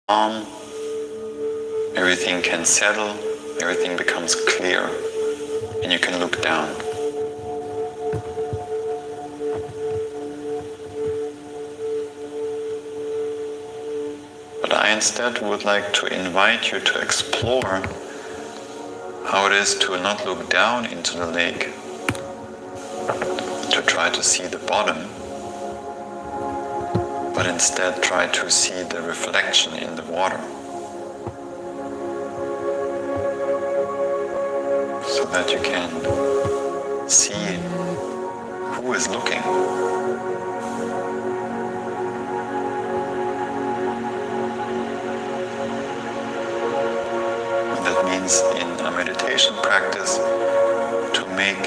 calm, everything can settle, everything becomes clear, and you can look down. But I instead would like to invite you to explore how it is to not look down into the lake, to try to see the bottom, but instead try to see the reflection in the water, so that you can see who is looking. And that means in a meditation practice to make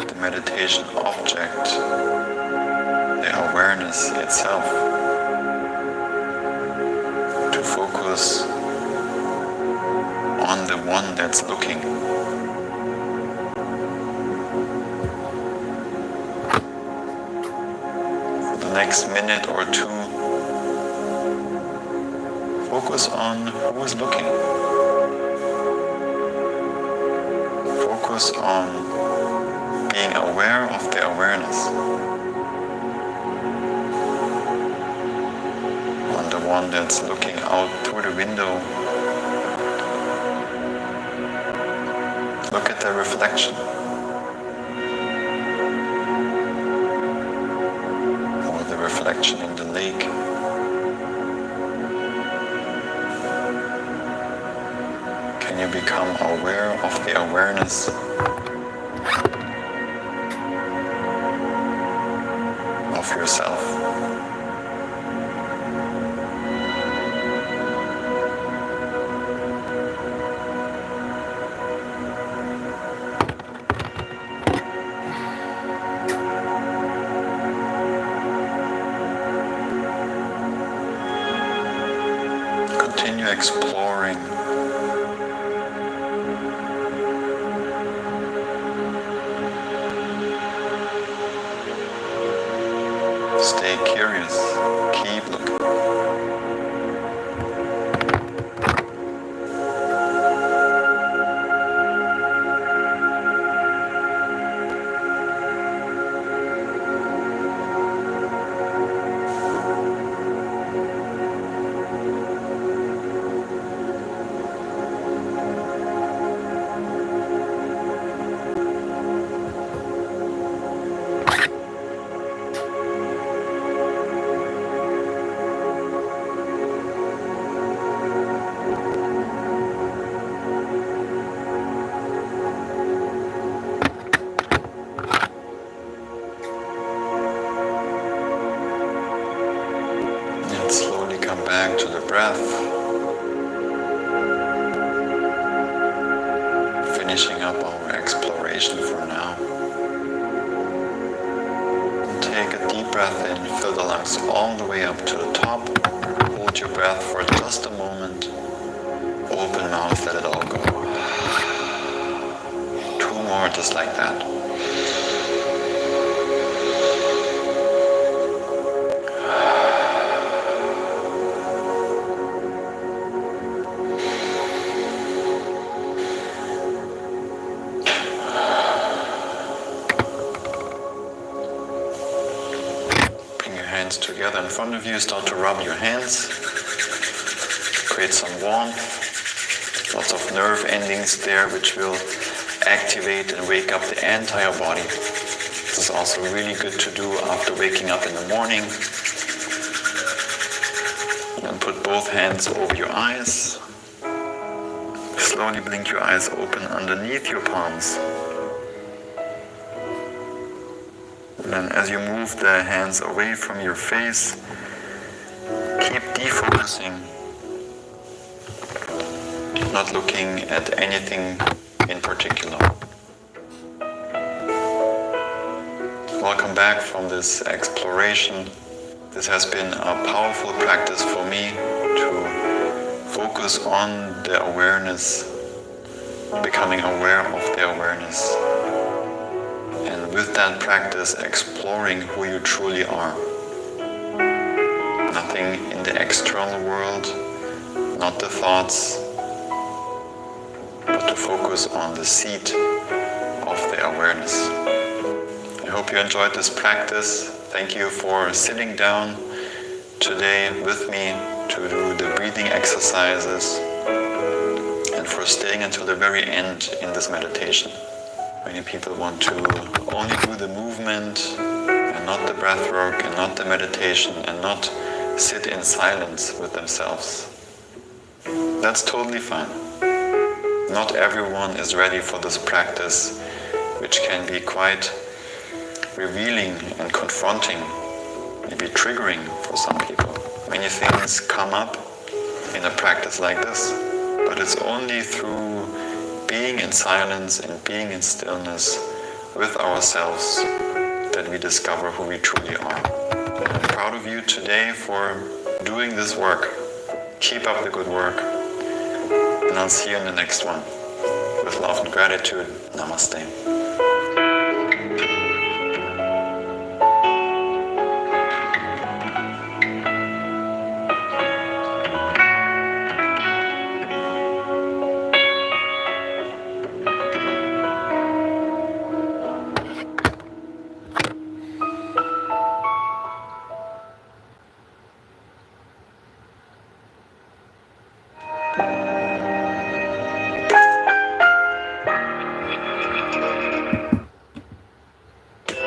the meditation object the awareness itself, to focus on the one that's looking. For the next minute or two, focus on who is looking. Focus on being aware of the awareness. On the one that's looking out through the window. Look at the reflection. Or the reflection in the lake. Can you become aware of the awareness of yourself? Continue exploring. Stay curious. Keep looking. Slowly come back to the breath, finishing up our exploration for now. Take a deep breath in, fill the lungs all the way up to the top, hold your breath for just a moment, open mouth, let it all go. 2 more just like that. Together in front of you, start to rub your hands, create some warmth, lots of nerve endings there which will activate and wake up the entire body. This is also really good to do after waking up in the morning. And put both hands over your eyes. Slowly blink your eyes open underneath your palms. And then as you move the hands away from your face, keep defocusing, not looking at anything in particular. Welcome back from this exploration. This has been a powerful practice for me to focus on the awareness, becoming aware of the awareness. And with that practice, exploring who you truly are. Nothing in the external world not the thoughts, but to focus on the seat of the awareness. I hope you enjoyed this practice. Thank you for sitting down today with me to do the breathing exercises and for staying until the very end in this meditation. Many people want to only do the movement and not the breath work and not the meditation and not sit in silence with themselves. That's totally fine. Not everyone is ready for this practice, which can be quite revealing and confronting, maybe triggering for some people. Many things come up in a practice like this, but it's only through being in silence and being in stillness with ourselves that we discover who we truly are. I'm proud of you today for doing this work. Keep up the good work, and I'll see you in the next one. With love and gratitude, Namaste.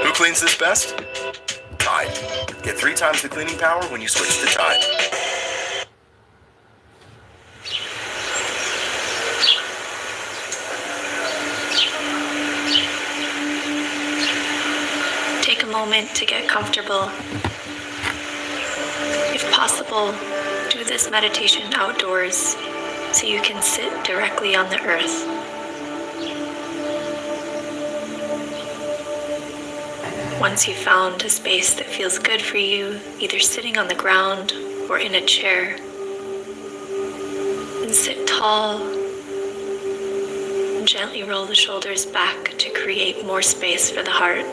Who cleans this best? Tide. Get 3 times the cleaning power when you switch to Tide. Take a moment to get comfortable. If possible, do this meditation outdoors so you can sit directly on the earth. Once you've found a space that feels good for you, either sitting on the ground or in a chair, then sit tall and gently roll the shoulders back to create more space for the heart.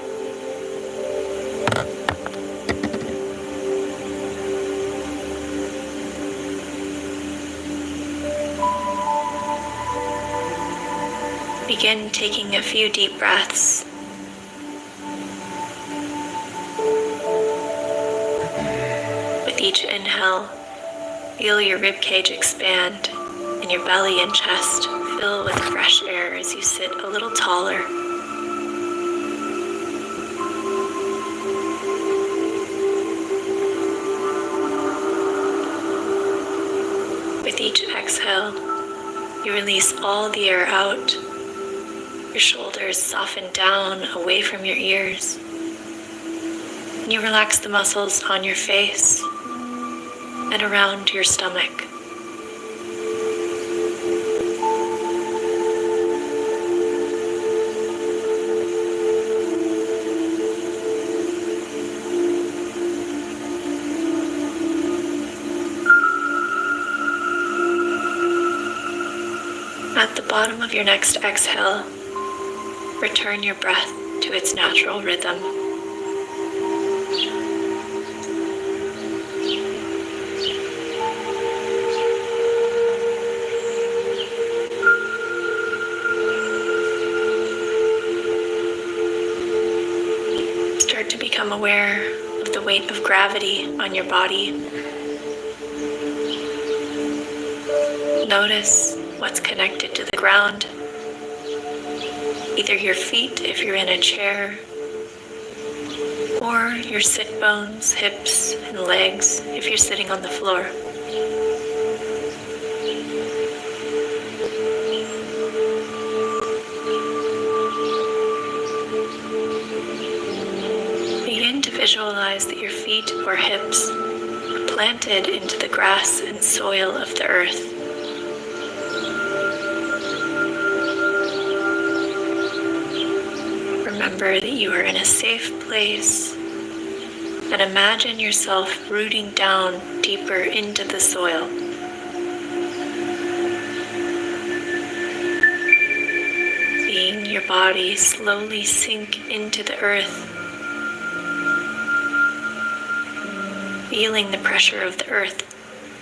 Begin taking a few deep breaths. With each inhale, feel your ribcage expand and your belly and chest fill with fresh air as you sit a little taller. With each exhale, you release all the air out. Your shoulders soften down away from your ears. And you relax the muscles on your face and around your stomach. At the bottom of your next exhale, return your breath to its natural rhythm. Start to become aware of the weight of gravity on your body. Notice what's connected to the ground. Either your feet if you're in a chair, or your sit bones, hips, and legs if you're sitting on the floor. Begin to visualize that your feet or hips are planted into the grass and soil of the earth. Remember that you are in a safe place, and imagine yourself rooting down deeper into the soil. Seeing your body slowly sink into the earth, feeling the pressure of the earth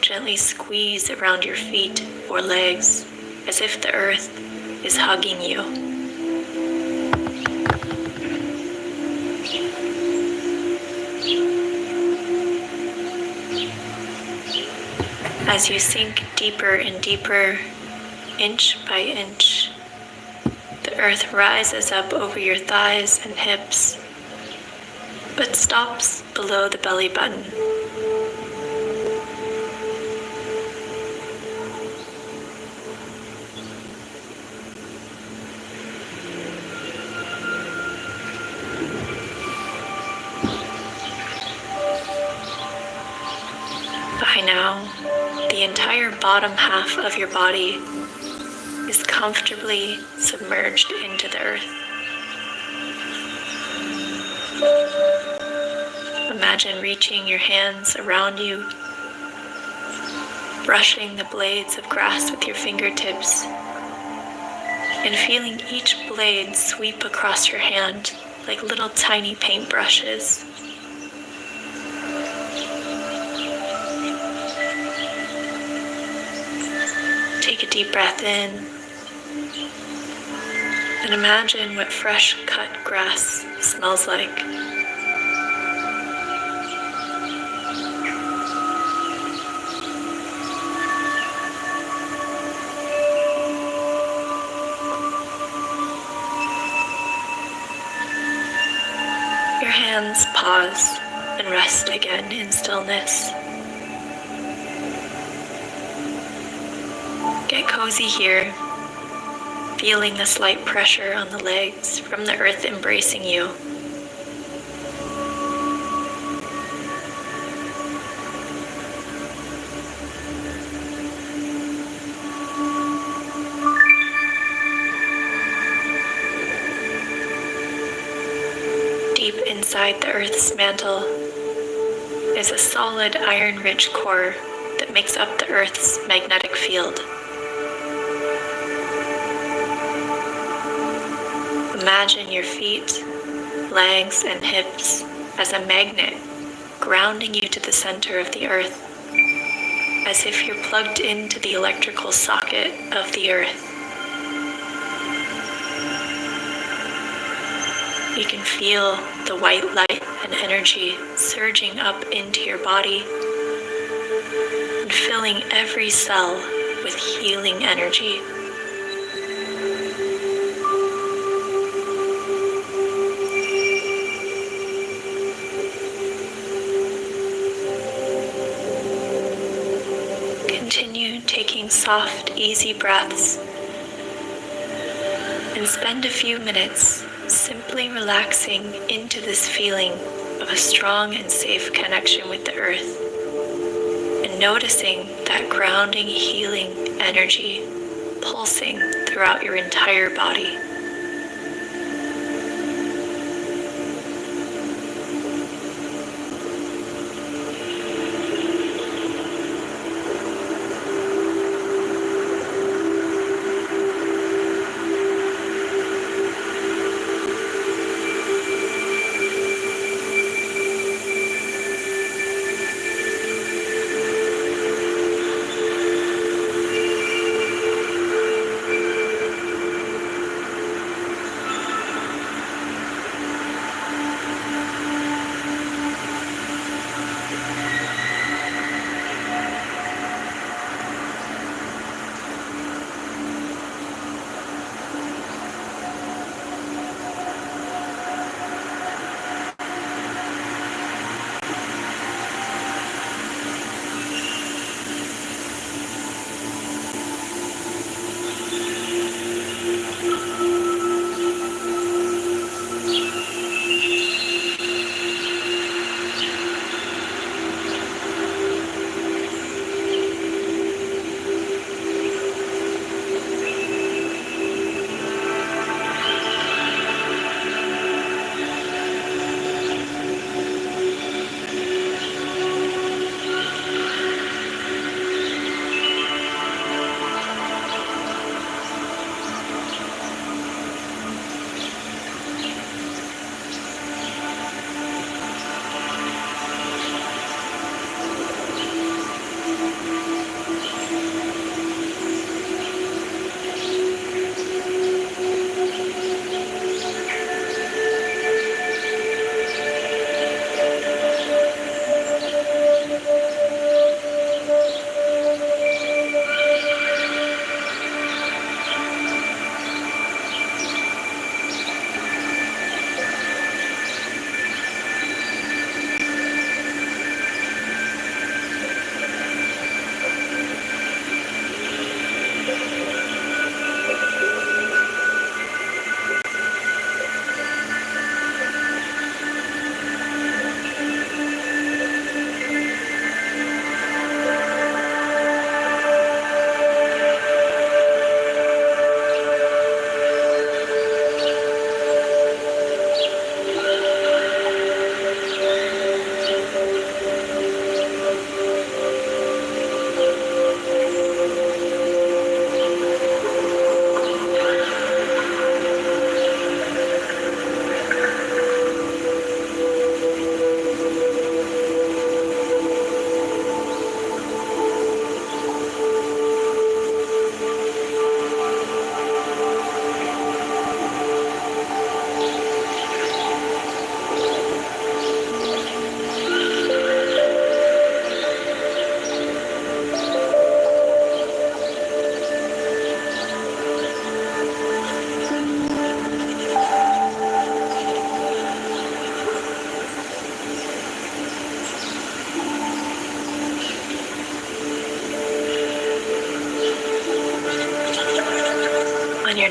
Gently squeeze around your feet or legs as if the earth is hugging you. As you sink deeper and deeper, inch by inch, the earth rises up over your thighs and hips, but stops below the belly button. By now, the entire bottom half of your body is comfortably submerged into the earth. Imagine reaching your hands around you, brushing the blades of grass with your fingertips, and feeling each blade sweep across your hand like little tiny paintbrushes. Take a deep breath in and imagine what fresh cut grass smells like. Your hands pause and rest again in stillness. Get cozy here, feeling the slight pressure on the legs from the earth embracing you. Deep inside the earth's mantle is a solid iron-rich core that makes up the earth's magnetic field. Imagine your feet, legs, and hips as a magnet grounding you to the center of the earth, as if you're plugged into the electrical socket of the earth. You can feel the white light and energy surging up into your body and filling every cell with healing energy. Continue taking soft, easy breaths and spend a few minutes simply relaxing into this feeling of a strong and safe connection with the earth and noticing that grounding, healing energy pulsing throughout your entire body.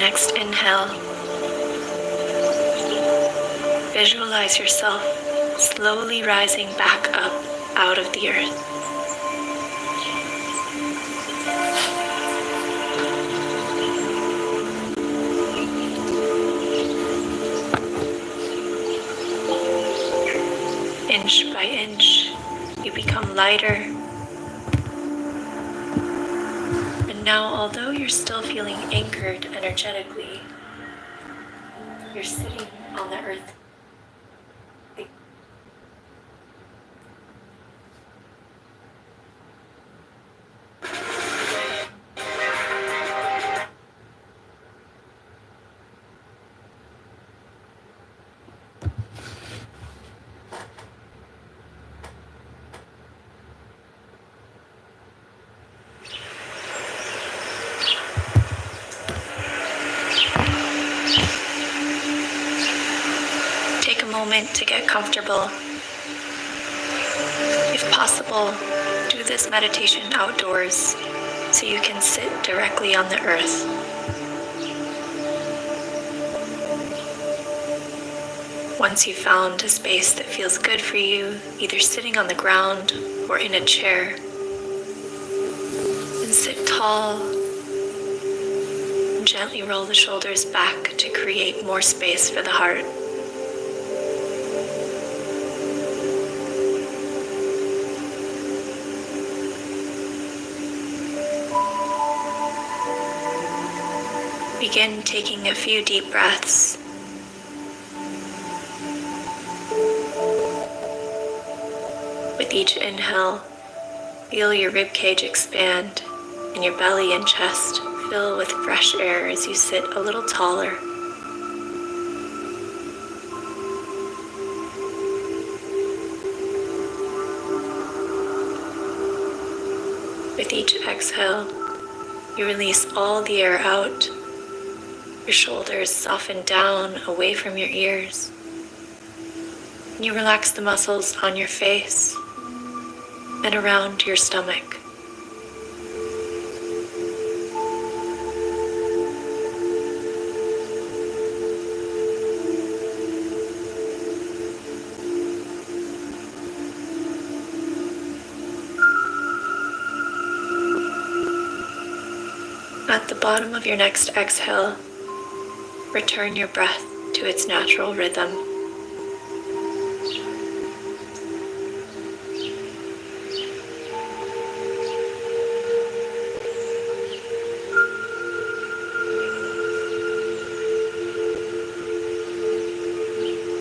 next inhale, visualize yourself slowly rising back up out of the earth. Inch by inch, you become lighter. And now, although you're still feeling anchored energetically, you're sitting on the earth. Take a moment to get comfortable. If possible, do this meditation outdoors so you can sit directly on the earth. Once you've found a space that feels good for you, either sitting on the ground or in a chair, and sit tall, and gently roll the shoulders back to create more space for the heart. Begin taking a few deep breaths. With each inhale, feel your ribcage expand and your belly and chest fill with fresh air as you sit a little taller. With each exhale, you release all the air out. Your shoulders soften down away from your ears. You relax the muscles on your face and around your stomach. At the bottom of your next exhale, return your breath to its natural rhythm.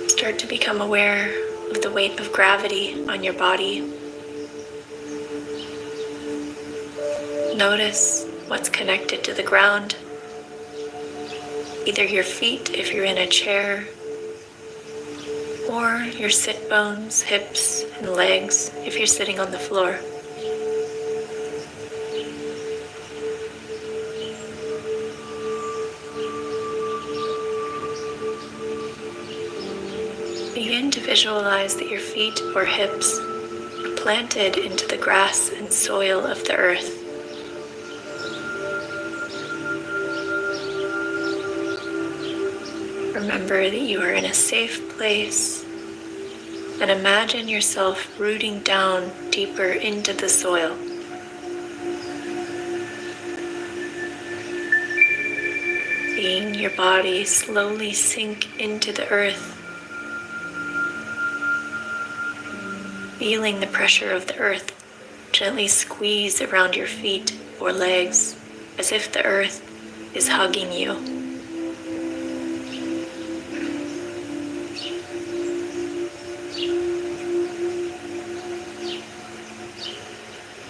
Start to become aware of the weight of gravity on your body. Notice what's connected to the ground. Either your feet if you're in a chair, or your sit bones, hips, and legs if you're sitting on the floor. Begin to visualize that your feet or hips are planted into the grass and soil of the earth. Remember that you are in a safe place, and imagine yourself rooting down deeper into the soil. Seeing your body slowly sink into the earth, feeling the pressure of the earth gently squeeze around your feet or legs as if the earth is hugging you.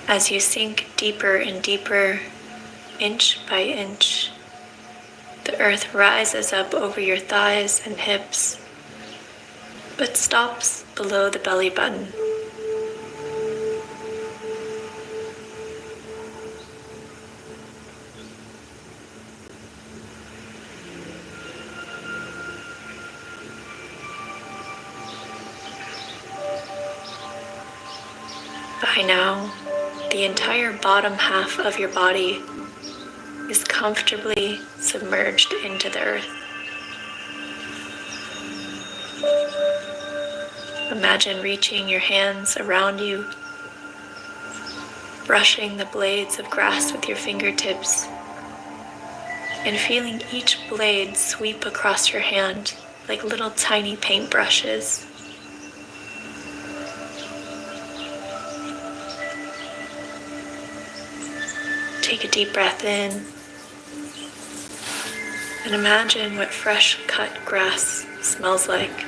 As you sink deeper and deeper, inch by inch, the earth rises up over your thighs and hips, but stops below the belly button. By now, the entire bottom half of your body is comfortably submerged into the earth. Imagine reaching your hands around you, brushing the blades of grass with your fingertips, and feeling each blade sweep across your hand like little tiny paintbrushes. Take a deep breath in and imagine what fresh cut grass smells like.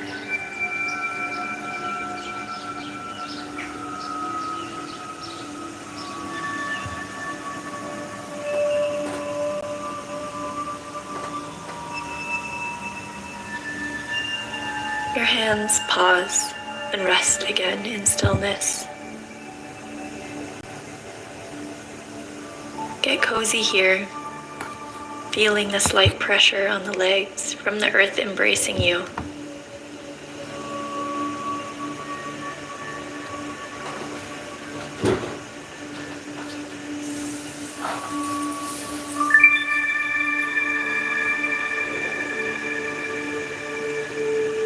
Your hands pause and rest again in stillness. Get cozy here, feeling the slight pressure on the legs from the earth embracing you.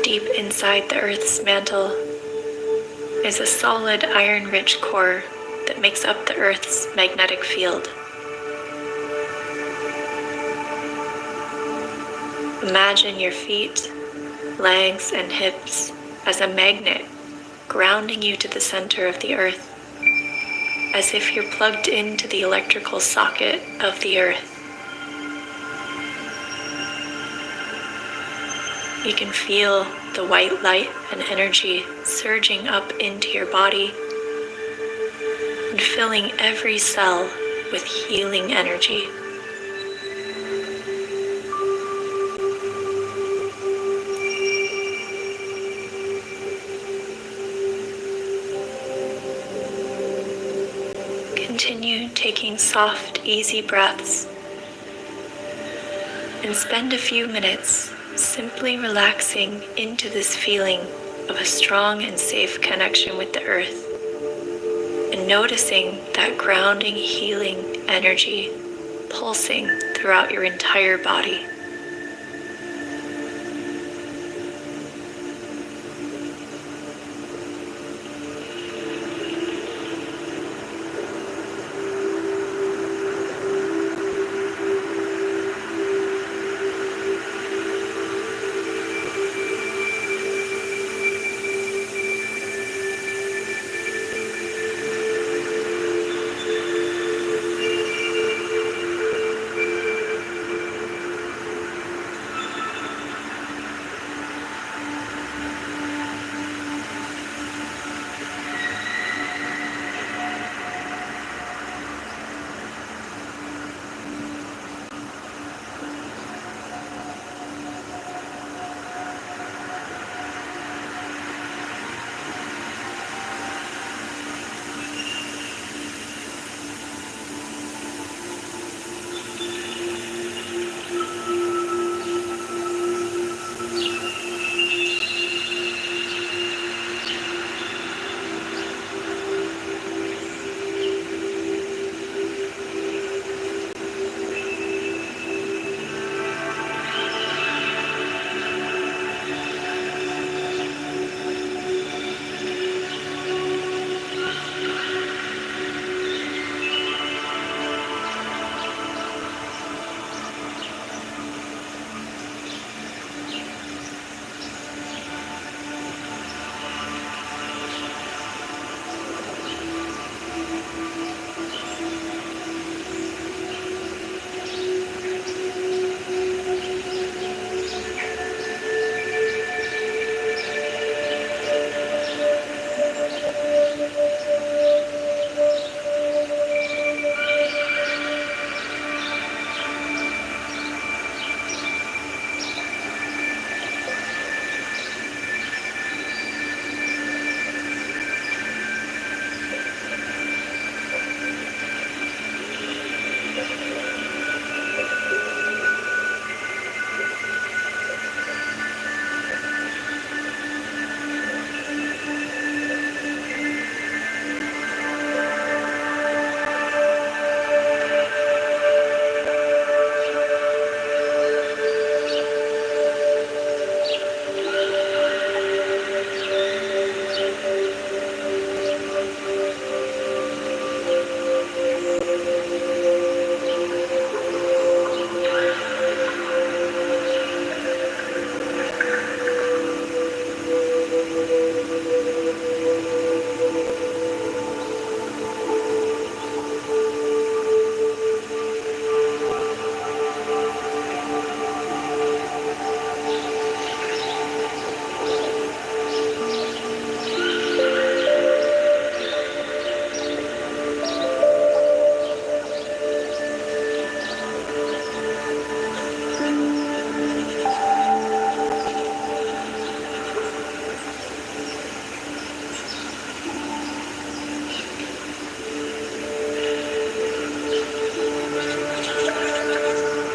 Deep inside the earth's mantle is a solid iron-rich core that makes up the earth's magnetic field. Imagine your feet, legs, and hips as a magnet grounding you to the center of the earth, as if you're plugged into the electrical socket of the earth. You can feel the white light and energy surging up into your body and filling every cell with healing energy. Continue taking soft, easy breaths and spend a few minutes simply relaxing into this feeling of a strong and safe connection with the earth and noticing that grounding, healing energy pulsing throughout your entire body.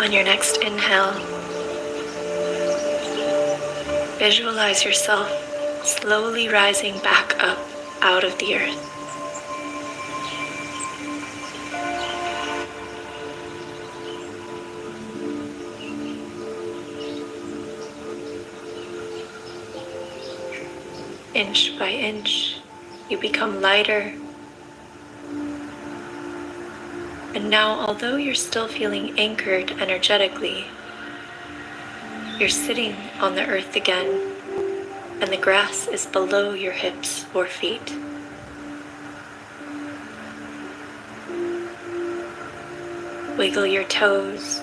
On your next inhale, visualize yourself slowly rising back up out of the earth. Inch by inch, you become lighter. And now, although you're still feeling anchored energetically, you're sitting on the earth again, and the grass is below your hips or feet. Wiggle your toes,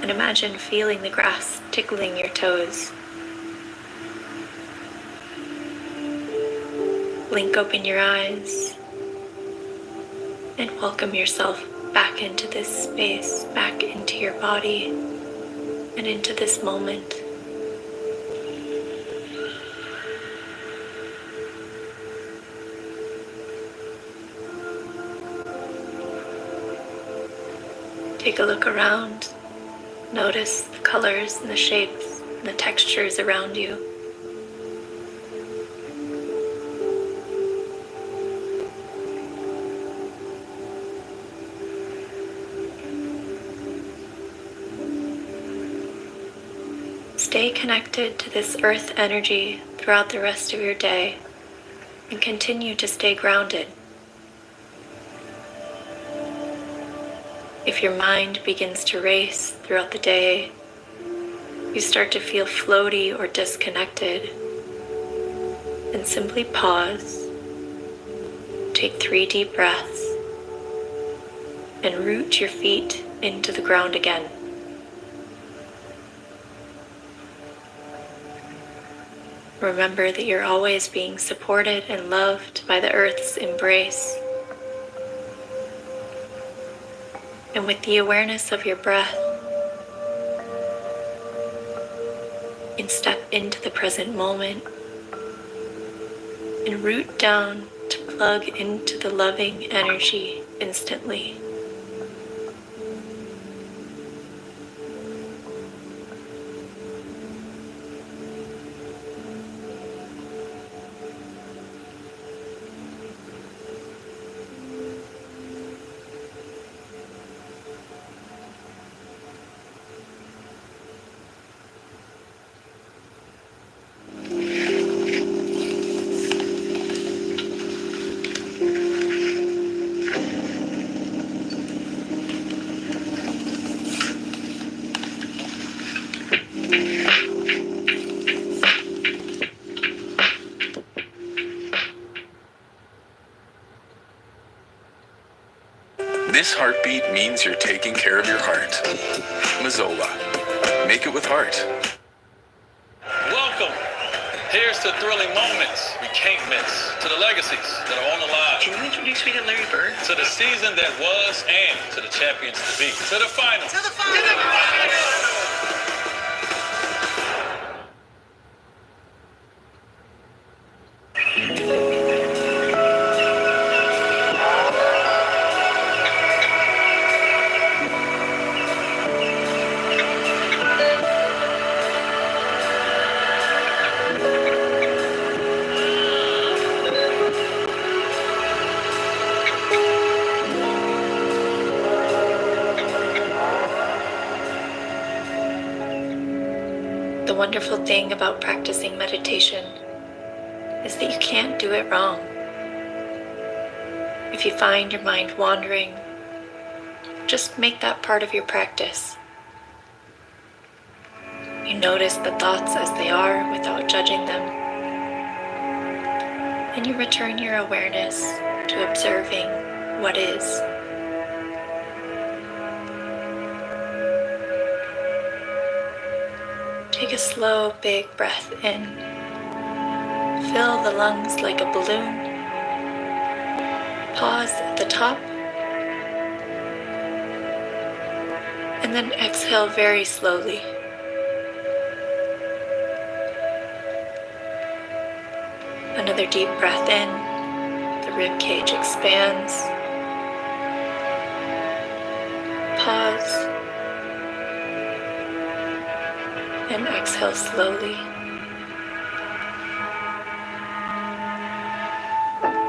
and imagine feeling the grass tickling your toes. Blink open your eyes and welcome yourself back into this space, back into your body, and into this moment. Take a look around. Notice the colors and the shapes and the textures around you. Stay connected to this earth energy throughout the rest of your day and continue to stay grounded. If your mind begins to race throughout the day, you start to feel floaty or disconnected, then simply pause, take 3 deep breaths, and root your feet into the ground again. Remember that you're always being supported and loved by the earth's embrace. And with the awareness of your breath, you can step into the present moment and root down to plug into the loving energy instantly. This heartbeat means you're taking care of your heart. Mazzola. Make it with heart. Welcome. Here's to thrilling moments we can't miss, to the legacies that are on the line, Can you introduce me to Larry Bird? to the season that was and to the champions to be, to the finals. To the final! The wonderful thing about practicing meditation is that you can't do it wrong. If you find your mind wandering, just make that part of your practice. You notice the thoughts as they are without judging them, and you return your awareness to observing what is. Take a slow, big breath in. Fill the lungs like a balloon. Pause at the top. And then exhale very slowly. Another deep breath in. The rib cage expands. Pause. and exhale slowly.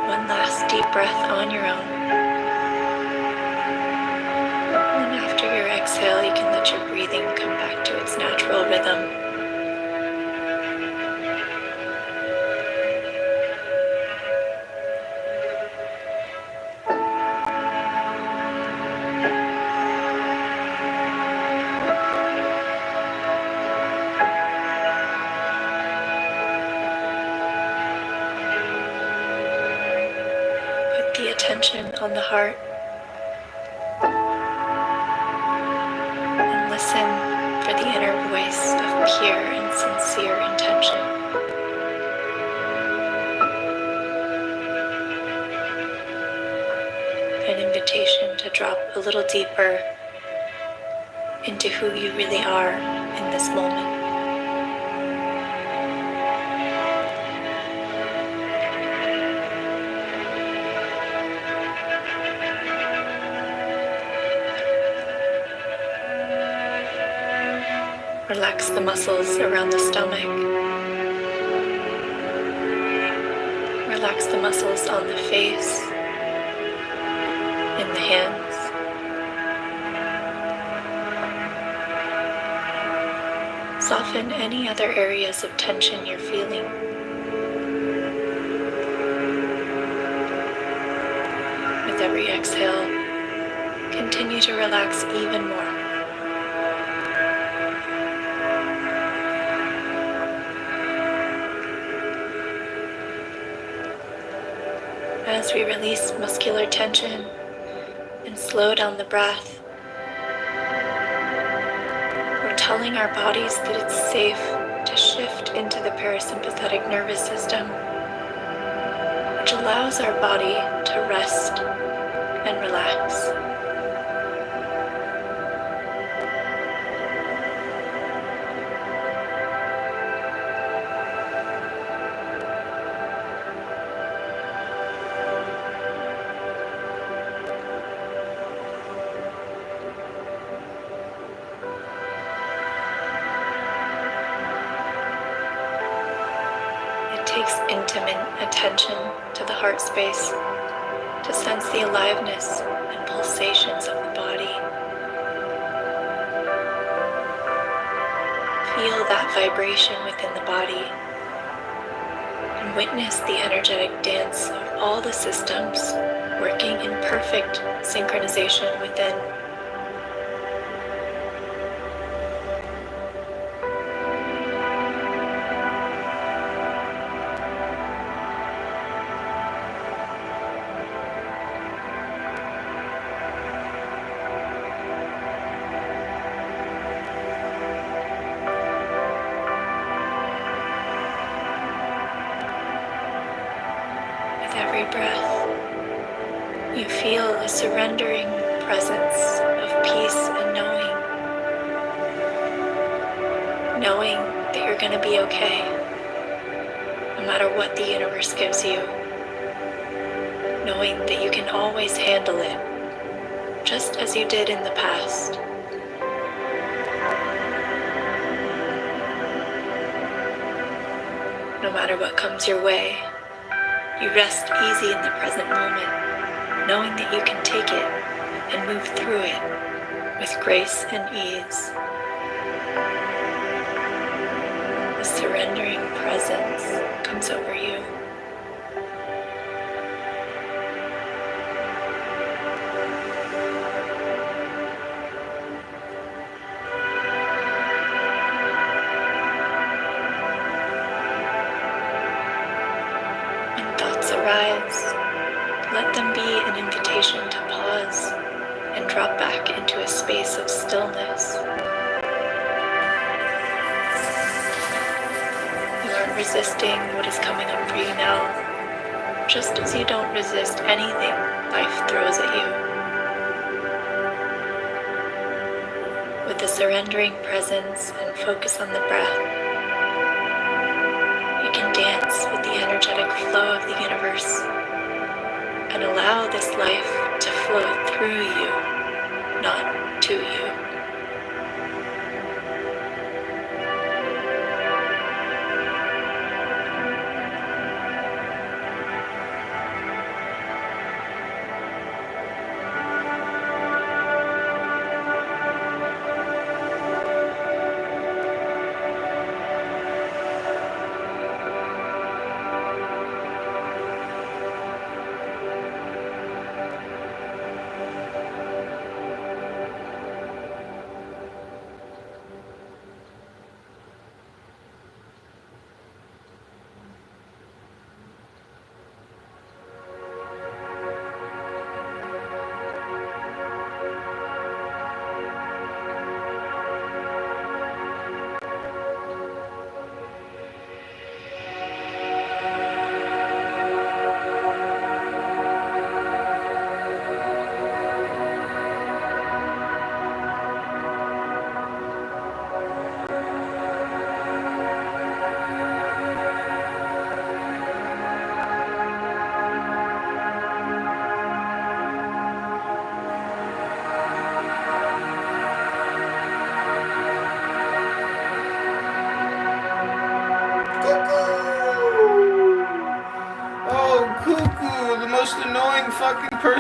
One last deep breath on your own. And after your exhale, you can let your breathing come back to its natural rhythm. Put the attention on the heart and listen for the inner voice of pure and sincere intention. An invitation to drop a little deeper into who you really are in this moment. Relax the muscles around the stomach. Relax the muscles on the face, in the hands. Soften any other areas of tension you're feeling. With every exhale, continue to relax even more. As we release muscular tension and slow down the breath, we're telling our bodies that it's safe to shift into the parasympathetic nervous system, which allows our body to rest and relax. It takes intimate attention to the heart space to sense the aliveness and pulsations of the body. Feel that vibration within the body and witness the energetic dance of all the systems working in perfect synchronization within. With every breath, you feel a surrendering presence of peace and knowing. Knowing that you're going to be okay, no matter what the universe gives you. Knowing that you can always handle it, just as you did in the past. No matter what comes your way, you rest easy in the present moment, knowing that you can take it and move through it with grace and ease. The surrendering presence comes over you. Arise, let them be an invitation to pause and drop back into a space of stillness. You aren't resisting what is coming up for you now, just as you don't resist anything life throws at you. With a surrendering presence and focus on the breath, dance with the energetic flow of the universe and allow this life to flow through you, not to you.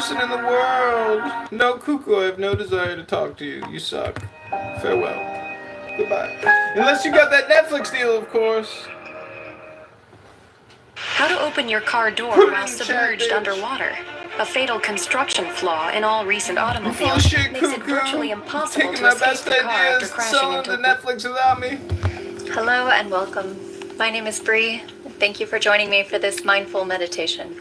person in the world. No, Cuckoo, I have no desire to talk to you. You suck. Farewell. Goodbye. Unless you got that Netflix deal, of course. How to open your car door Put it while in the chat, submerged bitch. underwater. A fatal construction flaw in all recent You full automobiles of shit, makes it Cuckoo. virtually impossible Taking to my escape best the car after ideas, crashing selling into them to Netflix without me. Hello and welcome. My name is Bree. Thank you for joining me for this mindful meditation.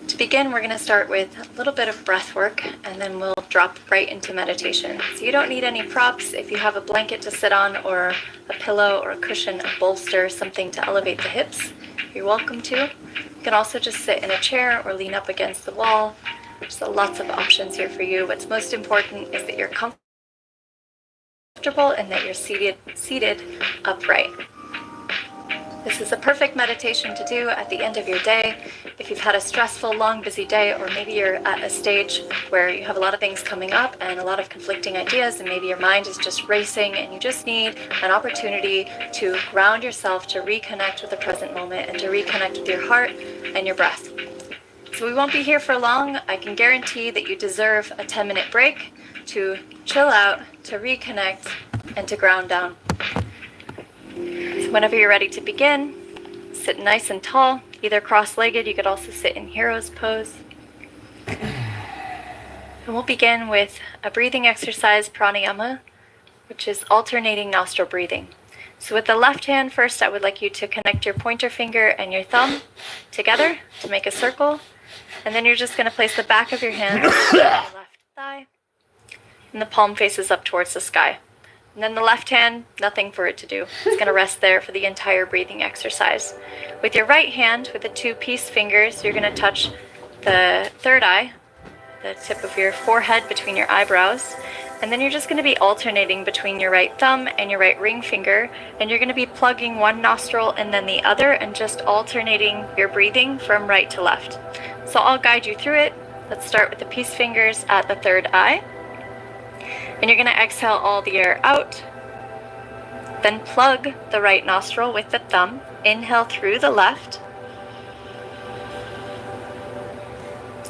To begin, we're going to start with a little bit of breath work, and then we'll drop right into meditation. So you don't need any props. If you have a blanket to sit on, or a pillow, or a cushion, a bolster, something to elevate the hips, you're welcome to. You can also just sit in a chair or lean up against the wall. There's lots of options here for you. What's most important is that you're comfortable and that you're seated upright. This is a perfect meditation to do at the end of your day. If you've had a stressful, long, busy day, or maybe you're at a stage where you have a lot of things coming up and a lot of conflicting ideas, and maybe your mind is just racing and you just need an opportunity to ground yourself, to reconnect with the present moment, and to reconnect with your heart and your breath. So we won't be here for long. I can guarantee that you deserve a 10-minute break to chill out, to reconnect, and to ground down. So whenever you're ready to begin, sit nice and tall, either cross-legged. You could also sit in hero's pose. And we'll begin with a breathing exercise, pranayama, which is alternating nostril breathing. So with the left hand first, I would like you to connect your pointer finger and your thumb together to make a circle. And then you're just going to place the back of your hand on your left thigh, and the palm faces up towards the sky. And then the left hand, nothing for it to do. It's going to rest there for the entire breathing exercise. With your right hand, with the two peace fingers, you're going to touch the third eye, the tip of your forehead between your eyebrows. And then you're just going to be alternating between your right thumb and your right ring finger. And you're going to be plugging one nostril and then the other, and just alternating your breathing from right to left. So I'll guide you through it. Let's start with the peace fingers at the third eye. And you're going to exhale all the air out. Then plug the right nostril with the thumb. Inhale through the left.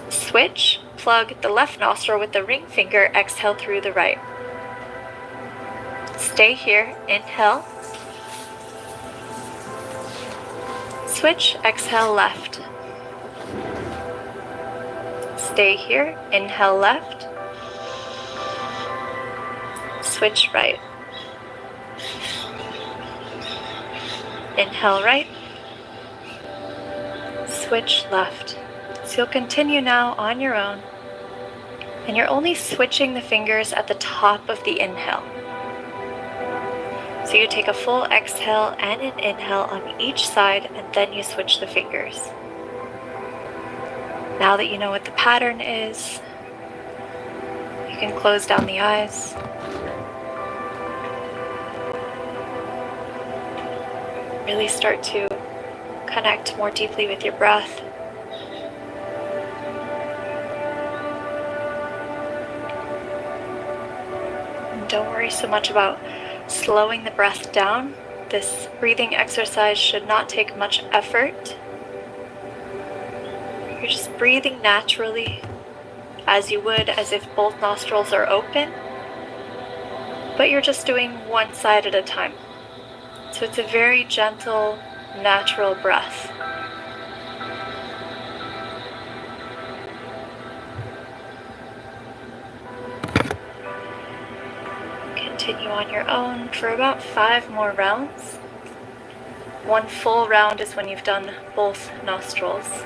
Switch. Plug the left nostril with the ring finger. Exhale through the right. Stay here. Inhale. Switch. Exhale left. Stay here. Inhale left. Switch right. Inhale right. Switch left. So you'll continue now on your own, and you're only switching the fingers at the top of the inhale. So you take a full exhale and an inhale on each side, and then you switch the fingers. Now that you know what the pattern is, you can close down the eyes. Really start to connect more deeply with your breath. And don't worry so much about slowing the breath down. This breathing exercise should not take much effort. You're just breathing naturally, as you would as if both nostrils are open, but you're just doing one side at a time. So it's a very gentle, natural breath. Continue on your own for about 5 more rounds. One full round is when you've done both nostrils.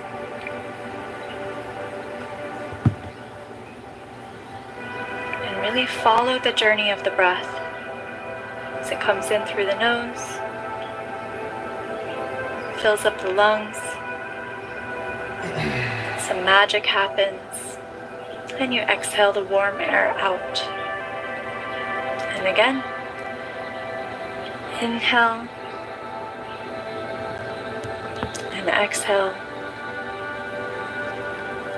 And really follow the journey of the breath as it comes in through the nose, fills up the lungs, some magic happens, and you exhale the warm air out. And again, inhale, and exhale,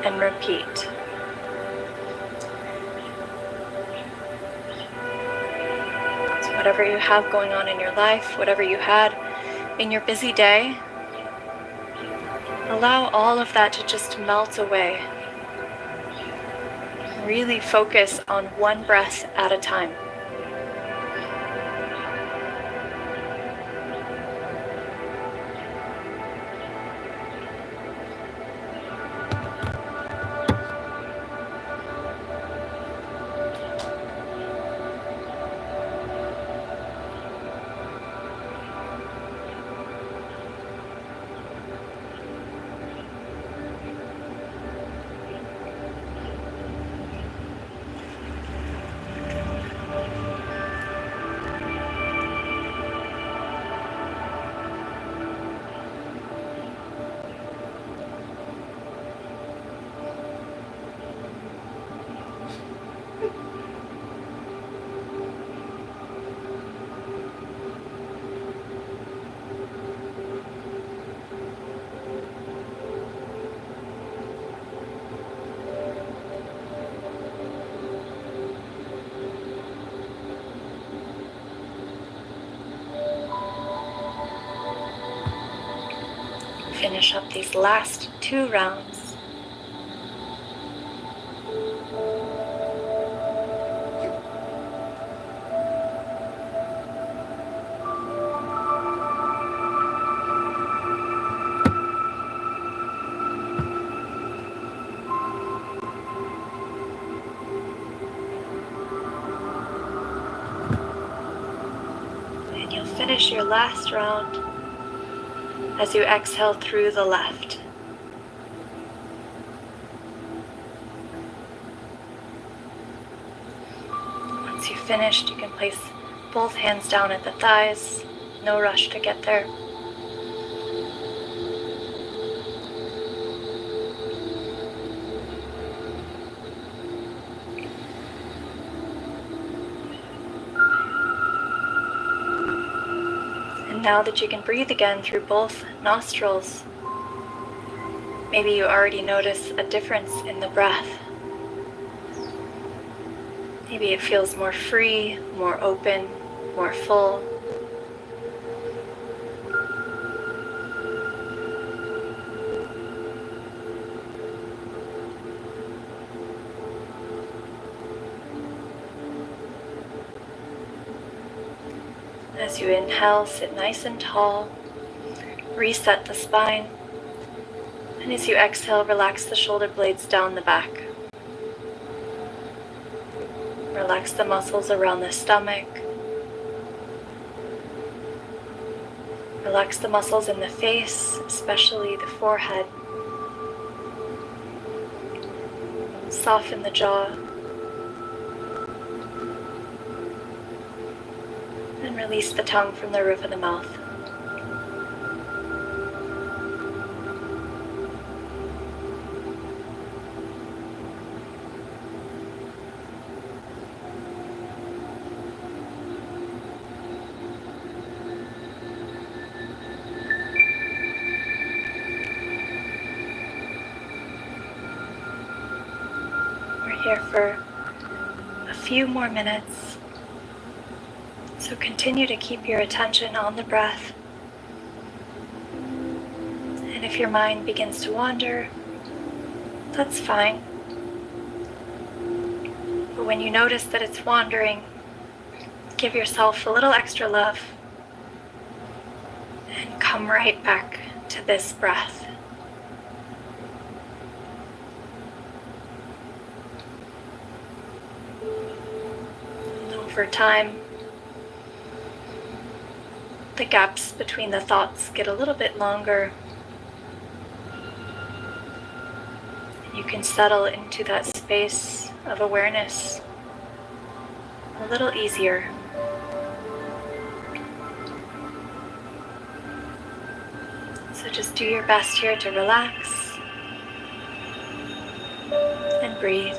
and repeat. Whatever you have going on in your life, whatever you had in your busy day, allow all of that to just melt away. Really focus on one breath at a time. Finish up these last 2 rounds. And you'll finish your last round as you exhale through the left. Once you've finished, you can place both hands down at the thighs. No rush to get there. And now that you can breathe again through both nostrils, maybe you already notice a difference in the breath. Maybe it feels more free, more open, more full. As you inhale, sit nice and tall, reset the spine, and as you exhale, relax the shoulder blades down the back. Relax the muscles around the stomach. Relax the muscles in the face, especially the forehead. Soften the jaw. And release the tongue from the roof of the mouth. We're here for a few more minutes. So continue to keep your attention on the breath. And if your mind begins to wander, that's fine. But when you notice that it's wandering, give yourself a little extra love and come right back to this breath. And over time, the gaps between the thoughts get a little bit longer. You can settle into that space of awareness a little easier. So just do your best here to relax and breathe.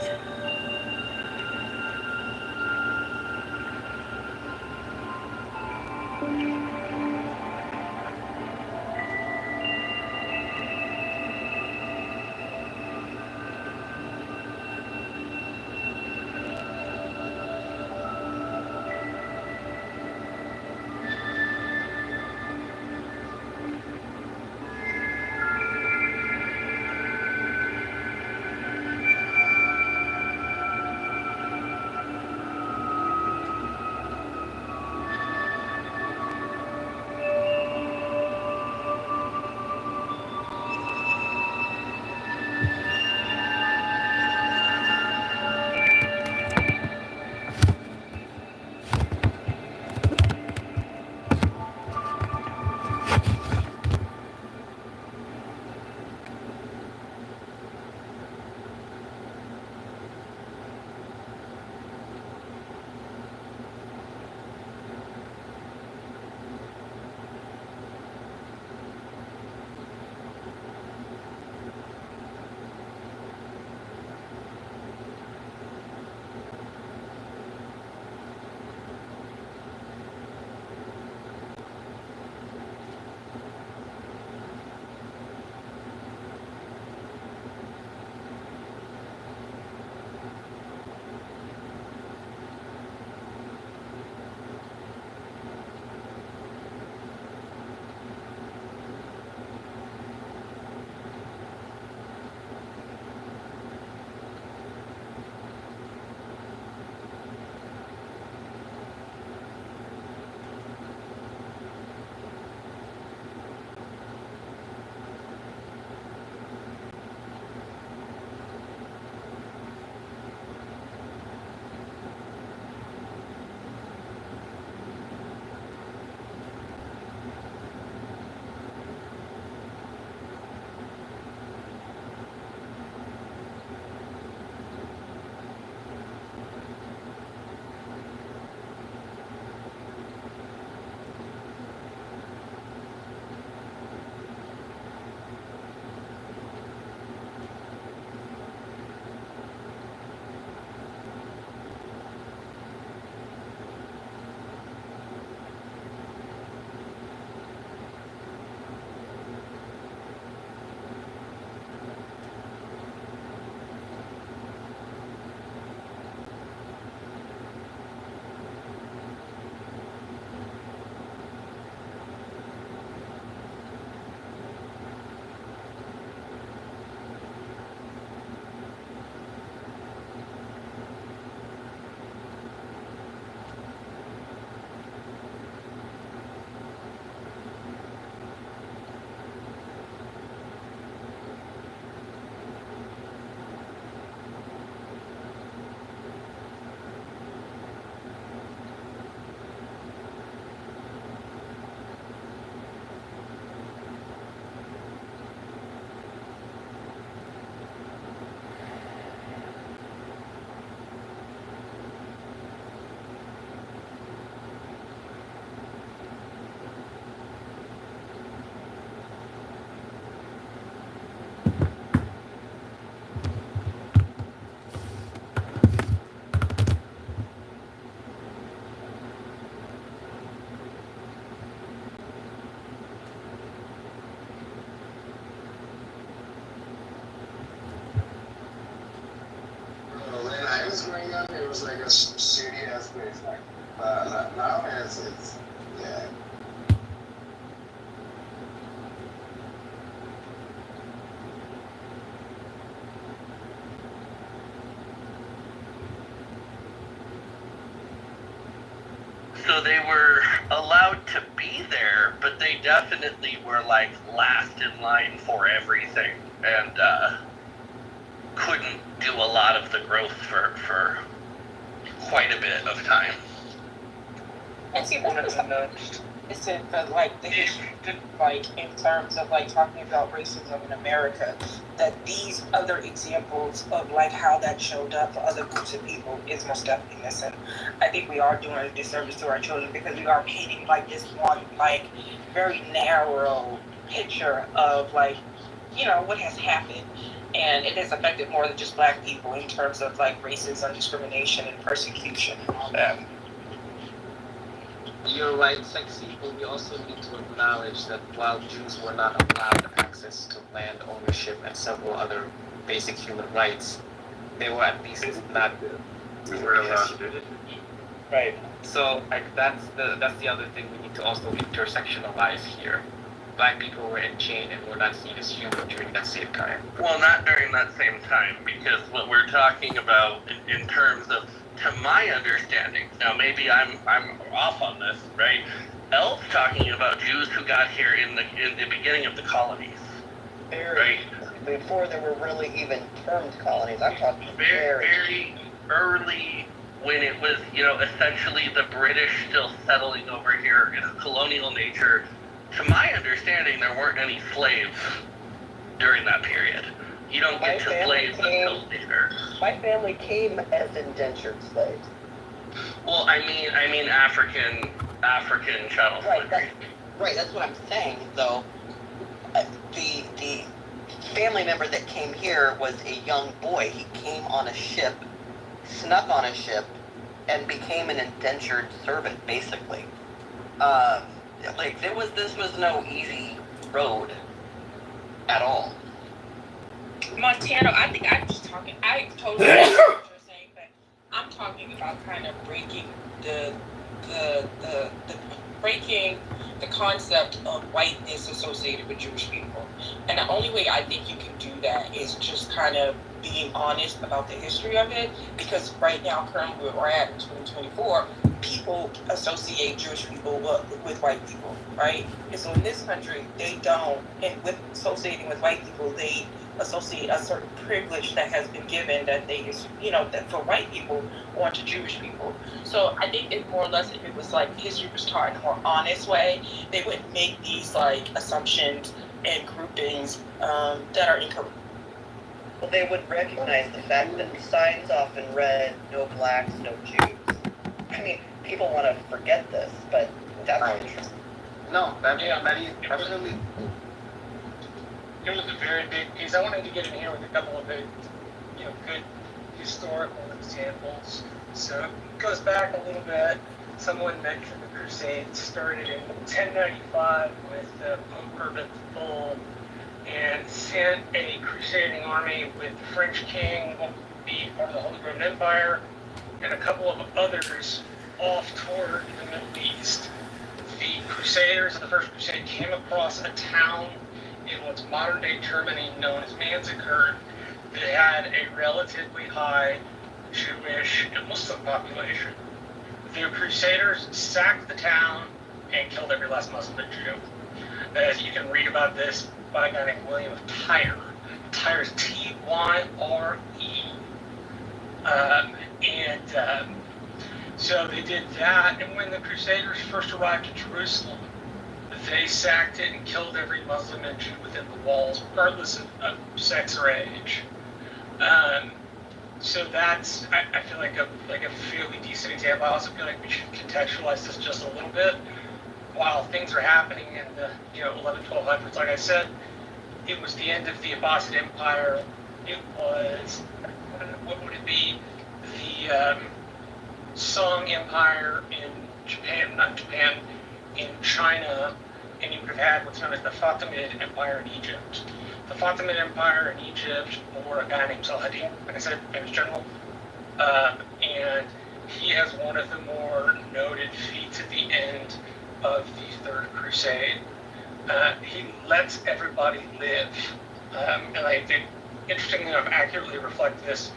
were young, it was like a shady ass place. Like, now it's yeah. So they were allowed to be there, but they definitely were like last in line for everything, and couldn't do a lot of the growth for quite a bit of time. And see, one of the nudged is it the like the history, like in terms of like talking about racism in America, that these other examples of like how that showed up for other groups of people is most definitely missing. I think we are doing a disservice to our children because we are painting like this one like very narrow picture of like, you know, what has happened. And it has affected more than just black people in terms of like racism, discrimination, and persecution and all that. You're right, sexy, but we also need to acknowledge that while Jews were not allowed access to land ownership and several other basic human rights, they were at least not right. So like that's the other thing we need to also intersectionalize here. Black people were in chain and were not seen as human during that same time. Well, not during that same time, because what we're talking about in terms of, to my understanding, now maybe I'm off on this, right? Elle's talking about Jews who got here in the beginning of the colonies, right? Before there were really even termed colonies. I'm talking very early, when it was, you know, essentially the British still settling over here in a colonial nature. To my understanding, there weren't any slaves during that period. You don't get to slaves until later. My family came as indentured slaves. Well, I mean African chattel slavery. Right, that's what I'm saying, though. The family member that came here was a young boy. He came on a ship, snuck on a ship, and became an indentured servant, basically. Like, this was no easy road at all. Montana, I think I'm just talking, I totally understand what you're saying, but I'm talking about kind of breaking breaking the concept of whiteness associated with Jewish people. And the only way I think you can do that is just kind of being honest about the history of it, because right now, currently where we're at in 2024, people associate Jewish people with white people, right? And so in this country, they don't, and with associating with white people, they associate a certain privilege that has been given that they, you know, that for white people onto Jewish people. So I think it more or less, if it was like history was taught in a more honest way, they wouldn't make these like assumptions and groupings that are incorrect. Well, they would recognize the fact that signs often read "No blacks, no Jews." I mean, people want to forget this, but that's not true. No, absolutely. It was a very big piece. I wanted to get in here with a couple of good historical examples. So it goes back a little bit. Someone mentioned the Crusades started in 1095 with Pope Urban IV, and sent a crusading army with the French king, what would be part of the Holy Roman Empire, and a couple of others off toward the Middle East. The Crusaders of the First Crusade came across a town in what's modern-day Germany known as Manzikert that had a relatively high Jewish and Muslim population. The Crusaders sacked the town and killed every last Muslim and Jew. As you can read about this by a guy named William of Tyre. Tyre is Tyre. So they did that, and when the Crusaders first arrived at Jerusalem, they sacked it and killed every Muslim and Jew within the walls, regardless of sex or age. So that's, I feel like a fairly decent example. I also feel like we should contextualize this just a little bit. While things are happening in the 1200s, like I said, it was the end of the Abbasid Empire. It was, what would it be, the Song Empire in in China, and you would have had what's known as the Fatimid Empire in Egypt. The Fatimid Empire in Egypt, or a guy named Saladin, like I said, famous general, And he has one of the more noted feats at the end of the Third Crusade. He lets everybody live. And I think, interestingly enough, accurately reflect this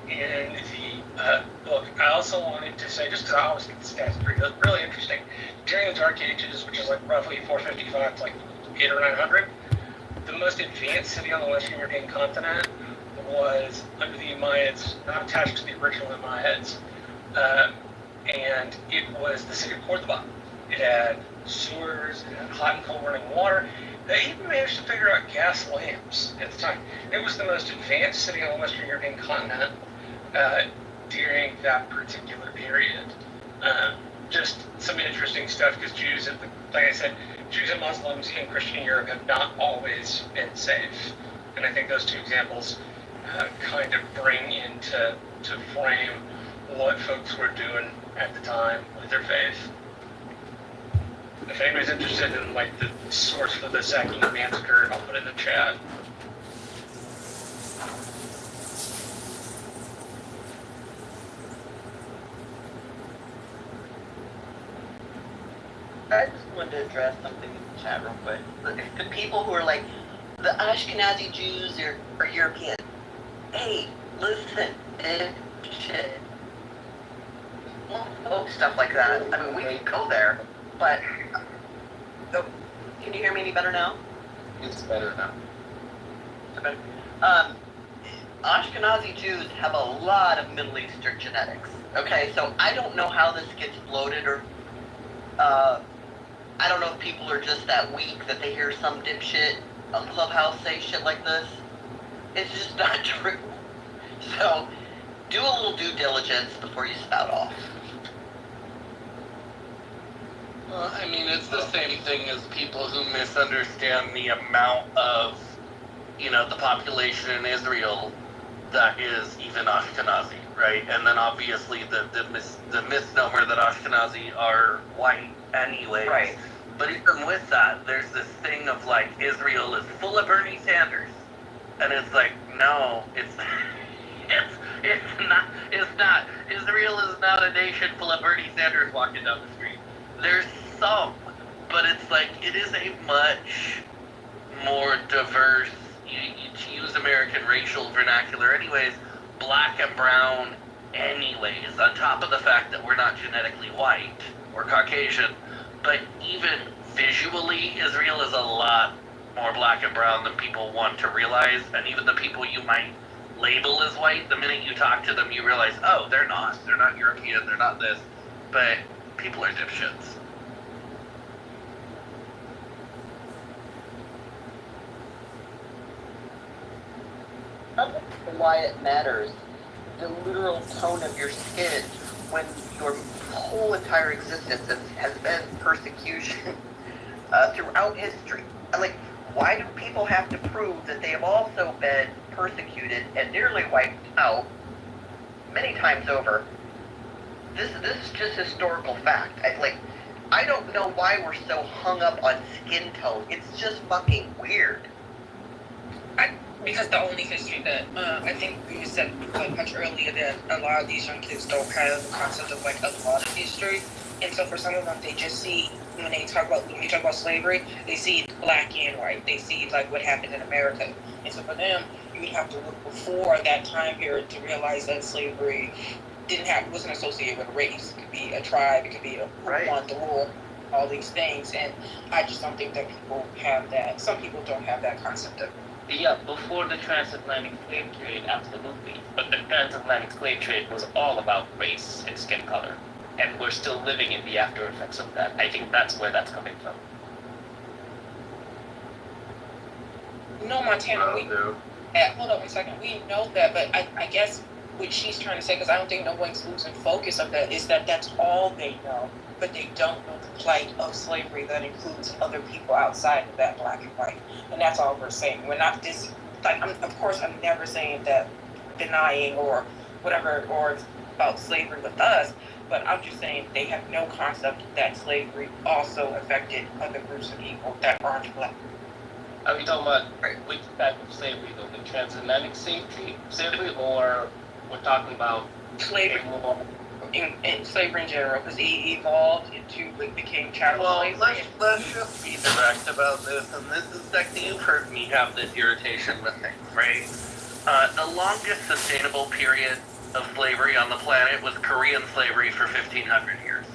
in the book. I also wanted to say, just because I always think the stats are really interesting, during the Dark Ages, which is like roughly 455 to like 800 or 900, the most advanced city on the Western European continent was under the Umayyads, not attached to the original Umayyads, and it was the city of Cordoba. It had sewers, it had hot and cold running water. They even managed to figure out gas lamps at the time. It was the most advanced city on the Western European continent during that particular period. Just some interesting stuff, because Jews, like I said, Jews and Muslims in Christian Europe have not always been safe. And I think those two examples kind of bring into frame what folks were doing at the time with their faith. If anybody's interested in like the source for the Sacking Massacre, I'll put it in the chat. I just wanted to address something in the chat real quick. The people who are like, the Ashkenazi Jews are European. Hey, listen, shit. Stuff like that. I mean, we could go there, but... Oh, can you hear me any better now? It's better now. Okay. Ashkenazi Jews have a lot of Middle Eastern genetics. Okay, so I don't know how this gets floated, or I don't know if people are just that weak that they hear some dipshit on Clubhouse say shit like this. It's just not true. So, do a little due diligence before you spout off. Well, I mean, it's the same thing as people who misunderstand the amount of, the population in Israel that is even Ashkenazi, right? And then obviously the misnomer that Ashkenazi are white anyway. Right. But even with that, there's this thing of like, Israel is full of Bernie Sanders. And it's like, no, it's not. Israel is not a nation full of Bernie Sanders walking down the street. There's some, but it's like, it is a much more diverse, to use American racial vernacular anyways, black and brown anyways, on top of the fact that we're not genetically white or Caucasian, but even visually, Israel is a lot more black and brown than people want to realize, and even the people you might label as white, the minute you talk to them, you realize, oh, they're not European, they're not this, but people are dipshits. Why it matters, the literal tone of your skin when your whole entire existence has been persecution throughout history. Like, why do people have to prove that they have also been persecuted and nearly wiped out many times over? This is just historical fact. I don't know why we're so hung up on skin tone. It's just fucking weird. Because the only history that I think you said quite much earlier, that a lot of these young kids don't have the concept of like a lot of history, and so for some of them they just see when you talk about slavery, they see black and white, they see like what happened in America, and so for them you would have to look before that time period to realize that slavery wasn't associated with race. It could be a tribe, it could be who won the war, all these things, and I just don't think that people have that. Some people don't have that concept of. Yeah, before the transatlantic slave trade, absolutely. But the transatlantic slave trade was all about race and skin color. And we're still living in the after effects of that. I think that's where that's coming from. No, Montana, hold on one second. We know that, but I guess what she's trying to say, because I don't think no one's losing focus of that, is that that's all they know. But they don't know the plight of slavery that includes other people outside of that black and white. And that's all we're saying. We're not of course, I'm never saying that denying or whatever, or about slavery with us, but I'm just saying they have no concept that slavery also affected other groups of people that aren't black. Are we talking about which type of slavery, though? The transatlantic slavery, or we're talking about slavery in slavery in general, because it evolved into what became chattel slavery. Let's just be direct about this, and this is like you've heard me have this irritation with things, right? The longest sustainable period of slavery on the planet was Korean slavery for 1,500 years.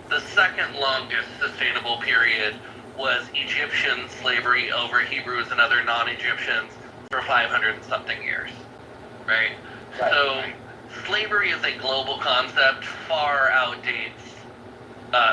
The second longest sustainable period was Egyptian slavery over Hebrews and other non-Egyptians for 500 and something years, right? So slavery is a global concept, far outdates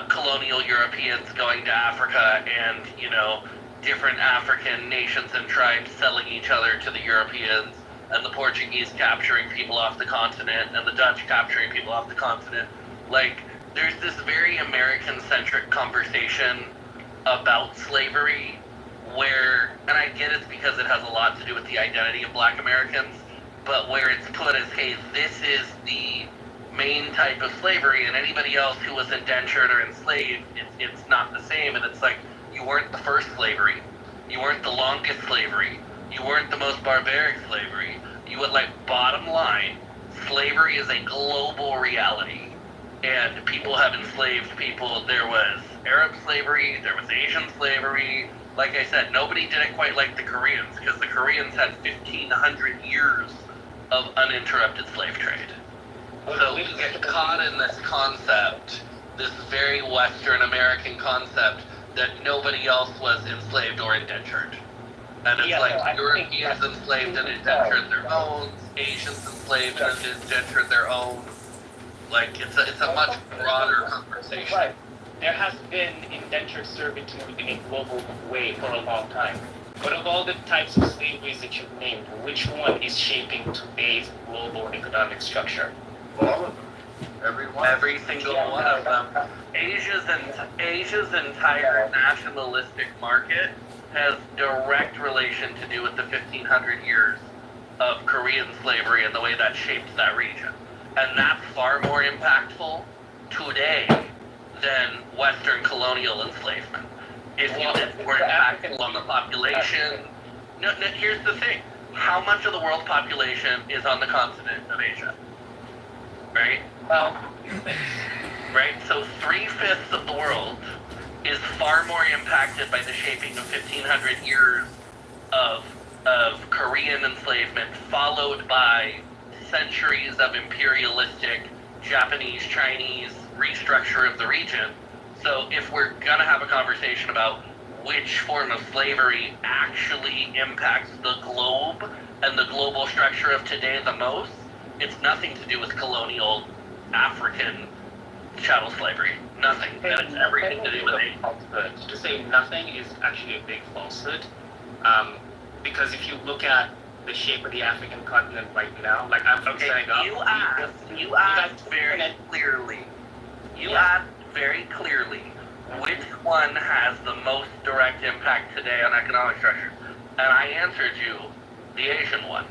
colonial Europeans going to Africa and, you know, different African nations and tribes selling each other to the Europeans, and the Portuguese capturing people off the continent, and the Dutch capturing people off the continent. Like, there's this very American-centric conversation about slavery where, and I get it's because it has a lot to do with the identity of Black Americans, but where it's put as, hey, this is the main type of slavery, and anybody else who was indentured or enslaved, it's not the same. And it's like, you weren't the first slavery, you weren't the longest slavery, you weren't the most barbaric slavery. You would, like, bottom line, slavery is a global reality, and people have enslaved people. There was Arab slavery, there was Asian slavery. Like I said, nobody did it quite like the Koreans, because the Koreans had 1,500 years of uninterrupted slave trade. So we get caught in this concept, this very Western American concept, that nobody else was enslaved or indentured. And it's like Europeans enslaved and indentured their own, Asians enslaved and indentured their own. Like, it's a much broader conversation. Right. There has been indentured servitude in a global way for a long time. But of all the types of slaveries that you've named, which one is shaping today's global economic structure? All of them. Every single one of them. Asia's entire nationalistic market has direct relation to do with the 1,500 years of Korean slavery and the way that shaped that region. And that's far more impactful today than Western colonial enslavement. If you it's more impactful on the population. No, here's the thing. How much of the world population is on the continent of Asia? Right? Well, right? So 3/5 of the world is far more impacted by the shaping of 1,500 years of Korean enslavement, followed by centuries of imperialistic Japanese, Chinese restructure of the region. So if we're gonna have a conversation about which form of slavery actually impacts the globe and the global structure of today the most, it's nothing to do with colonial African chattel slavery. Nothing. And it's everything to do with it. To say nothing is actually a big falsehood. Because if you look at the shape of the African continent right now, like I'm from Senegal. You asked very clearly. You asked very clearly which one has the most direct impact today on economic structure. And I answered you the Asian one,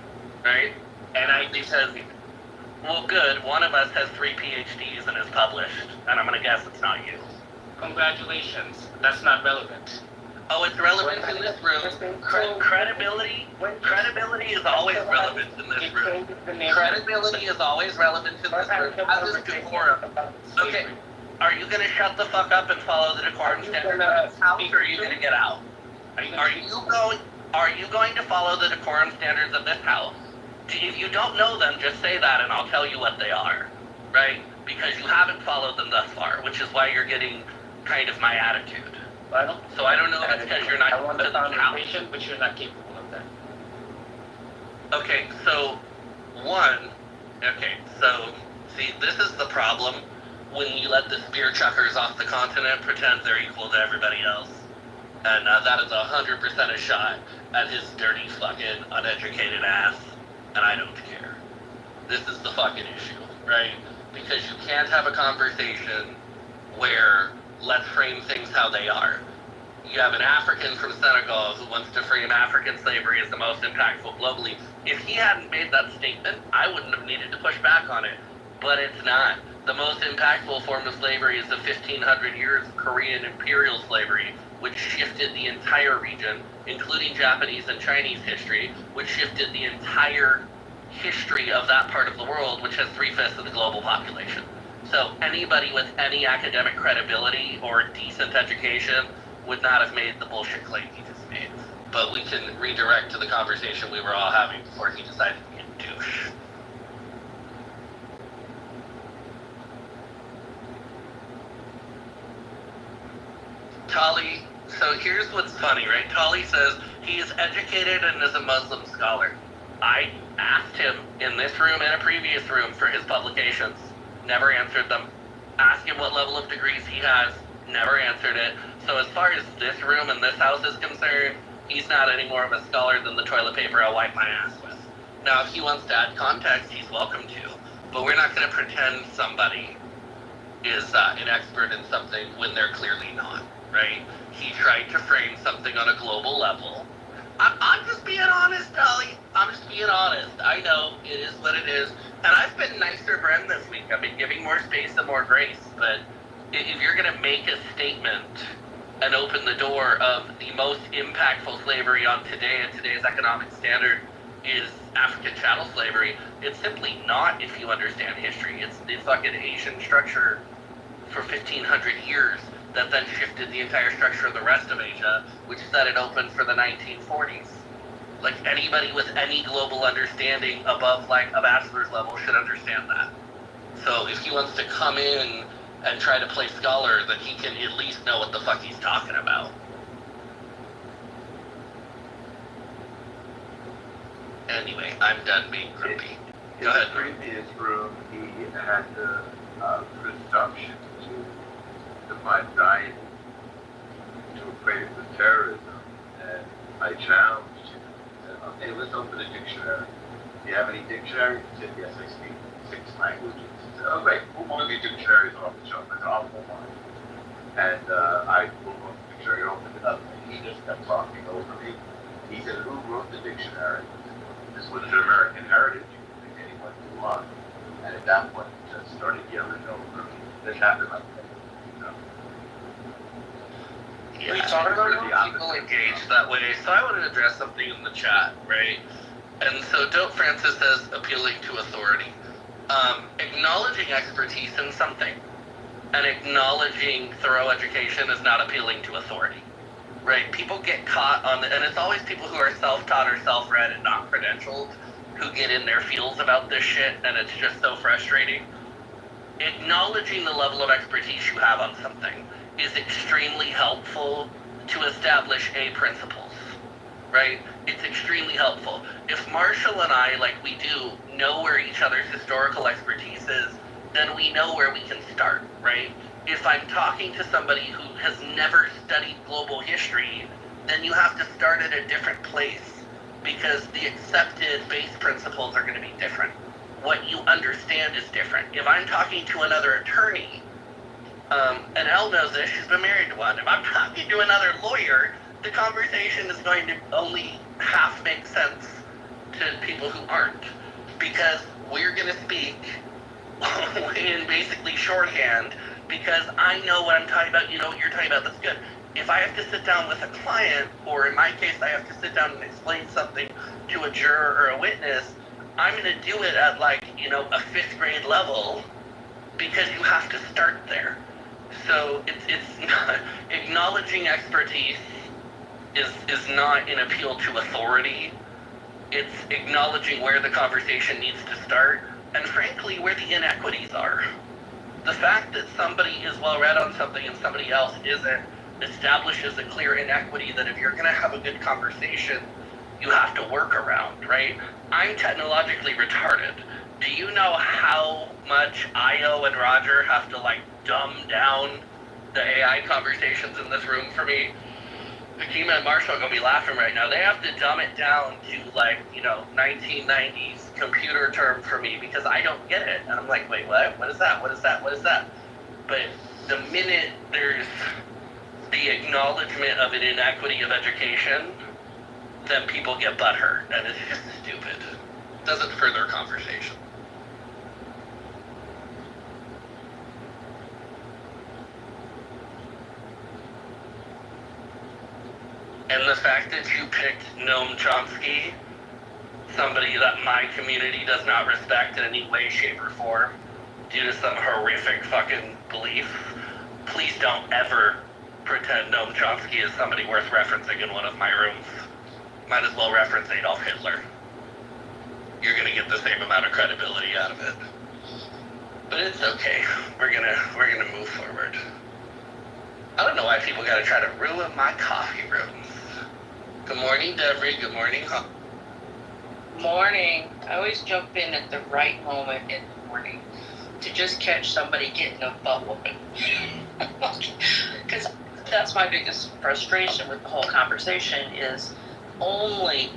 right? And I said, well, good, one of us has 3 PhDs and is published, and I'm going to guess it's not you. Congratulations. That's not relevant. Oh, it's relevant in this room. Credibility is always relevant in this room. Credibility is always relevant in this room. As is decorum. Okay, are you going to shut the fuck up and follow the decorum standards of this house, or are you going to get out? Are you going to follow the decorum standards of this house? If you don't know them, just say that and I'll tell you what they are, right? Because you haven't followed them thus far, which is why you're getting kind of my attitude. So I don't know if it's because you're not capable of that, but you're not capable of that. Okay, so see, this is the problem when you let the spear chuckers off the continent pretend they're equal to everybody else. And that is 100% a shot at his dirty fucking uneducated ass. And I don't care. This is the fucking issue, right? Because you can't have a conversation where let's frame things how they are. You have an African from Senegal who wants to frame African slavery as the most impactful globally. If he hadn't made that statement, I wouldn't have needed to push back on it. But it's not. The most impactful form of slavery is the 1,500 years of Korean imperial slavery, which shifted the entire region, including Japanese and Chinese history, which shifted the entire history of that part of the world, which has 3/5 of the global population. So anybody with any academic credibility or decent education would not have made the bullshit claim he just made. But we can redirect to the conversation we were all having before he decided to be a douche. Tali, so here's what's funny, right? Tali says he is educated and is a Muslim scholar. I asked him in this room and a previous room for his publications. Never answered them. Asked him what level of degrees he has. Never answered it. So as far as this room and this house is concerned, he's not any more of a scholar than the toilet paper I'll wipe my ass with. Now, if he wants to add context, he's welcome to. But we're not going to pretend somebody is an expert in something when they're clearly not, right? He tried to frame something on a global level. I'm just being honest, Dolly. I'm just being honest. I know it is what it is. And I've been nicer, Bren, this week. I've been giving more space and more grace. But if you're going to make a statement and open the door of the most impactful slavery on today and today's economic standard is African chattel slavery, it's simply not if you understand history. It's the fucking Asian structure for 1,500 years that then shifted the entire structure of the rest of Asia, which set it open for the 1940s. Like, anybody with any global understanding above, like, a bachelor's level should understand that. So if he wants to come in and try to play scholar, then he can at least know what the fuck he's talking about. Anyway, I'm done being grumpy. Go ahead. In the previous room, he had the presumption to define Zionism to equate it with terrorism, and I challenged him. I said, okay, let's open a dictionary. Do you have any dictionaries? He said, yes, I speak 6 languages. I said, oh, great, move one of your dictionaries off the shelf. I said, I'll move on. And I moved on the dictionary, opened it up, and he just kept talking over me. He said, who wrote the dictionary? This was an American heritage. And he went too long. And at that point, he just started yelling over me. This happened like that. Yeah, people engage that way. So I want to address something in the chat, right? And so Dope Francis says appealing to authority. Acknowledging expertise in something and acknowledging thorough education is not appealing to authority, right? People get caught on the, and it's always people who are self-taught or self-read and not credentialed who get in their feels about this shit, and it's just so frustrating. Acknowledging the level of expertise you have on something is extremely helpful to establish principles, right? It's extremely helpful. If Marshall and I, like we do, know where each other's historical expertise is, then we know where we can start, right? If I'm talking to somebody who has never studied global history, then you have to start at a different place because the accepted base principles are going to be different. What you understand is different. If I'm talking to another attorney, and Elle knows this, she's been married to one. If I'm talking to another lawyer, the conversation is going to only half make sense to people who aren't. Because we're going to speak in basically shorthand because I know what I'm talking about, you know what you're talking about, that's good. If I have to sit down with a client, or in my case, I have to sit down and explain something to a juror or a witness, I'm going to do it at like, you know, a 5th grade level because you have to start there. So it's not, acknowledging expertise is not an appeal to authority. It's acknowledging where the conversation needs to start and frankly where the inequities are. The fact that somebody is well read on something and somebody else isn't establishes a clear inequity that if you're going to have a good conversation, you have to work around, right? I'm technologically retarded. Do you know how much Io and Roger have to like dumb down the AI conversations in this room for me? Hakima and Marshall are going to be laughing right now. They have to dumb it down to like, you know, 1990s computer term for me because I don't get it. And I'm like, wait, what? What is that? What is that? What is that? But the minute there's the acknowledgement of an inequity of education, then people get butthurt. And it's just stupid. It doesn't further conversation. And the fact that you picked Noam Chomsky somebody that my community does not respect in any way, shape, or form due to some horrific fucking belief, please don't ever pretend Noam Chomsky is somebody worth referencing in one of my rooms. Might as well reference Adolf Hitler. You're gonna get the same amount of credibility out of it. But it's okay. We're gonna move forward. I don't know why people gotta try to ruin my coffee rooms. Good morning, Devery. Good morning, Morning. I always jump in at the right moment in the morning to just catch somebody getting a butt whooping. Because that's my biggest frustration with the whole conversation is only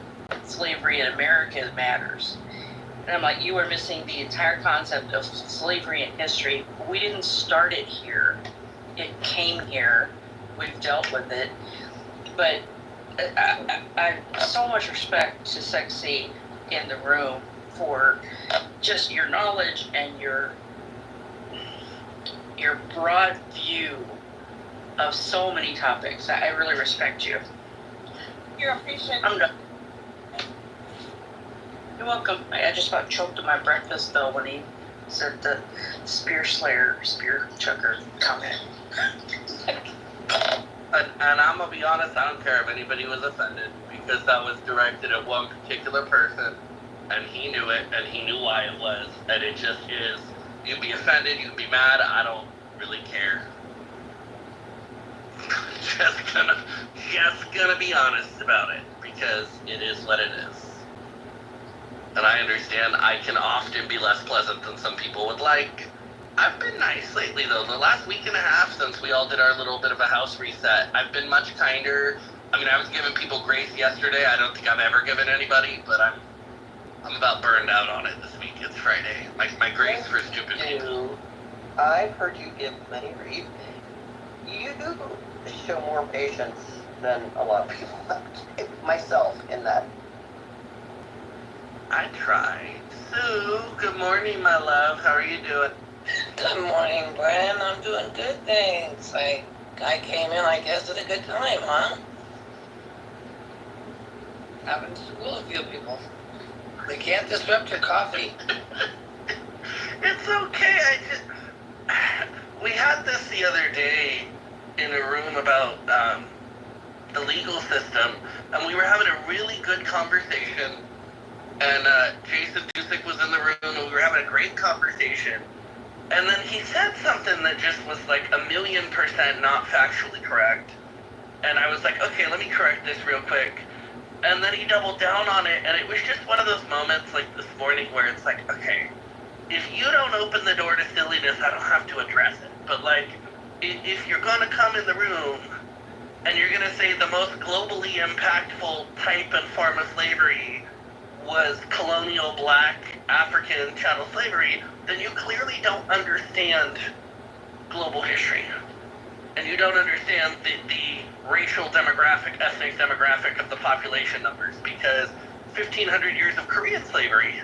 slavery in America matters. And I'm like, you are missing the entire concept of slavery in history. We didn't start it here. It came here. We've dealt with it. But I so much respect to Sexy in the room for just your knowledge and your broad view of so many topics. I really respect you. You're appreciated. I'm done. You're welcome. I just about choked on my breakfast though when he said the spear chucker comment. And I'm gonna be honest, I don't care if anybody was offended, because that was directed at one particular person, and he knew it, and he knew why it was, and it just is. You can be offended, you can be mad, I don't really care. just gonna be honest about it, because it is what it is. And I understand I can often be less pleasant than some people would like. I've been nice lately, though. The last week and a half since we all did our little bit of a house reset, I've been much kinder. I mean, I was giving people grace yesterday. I don't think I've ever given anybody, but I'm about burned out on it this week. It's Friday. My grace for stupid people. I've heard you give many reads. You do show more patience than a lot of people. Myself in that. I tried. Sue, good morning, my love. How are you doing? Good morning, Bren. I'm doing good, thanks. I came in, I guess, at a good time, huh? Happened to school a few people. We can't disrupt your coffee. It's okay. We had this the other day in a room about the legal system, and we were having a really good conversation. And Jason Dusick was in the room, and we were having a great conversation. And then he said something that just was like 1,000,000% not factually correct. And I was like, okay, let me correct this real quick. And then he doubled down on it, and it was just one of those moments like this morning where it's like, okay, if you don't open the door to silliness, I don't have to address it. But like, if you're going to come in the room and you're going to say the most globally impactful type and form of slavery was colonial black African chattel slavery, then you clearly don't understand global history. And you don't understand the racial demographic, ethnic demographic of the population numbers, because 1,500 years of Korean slavery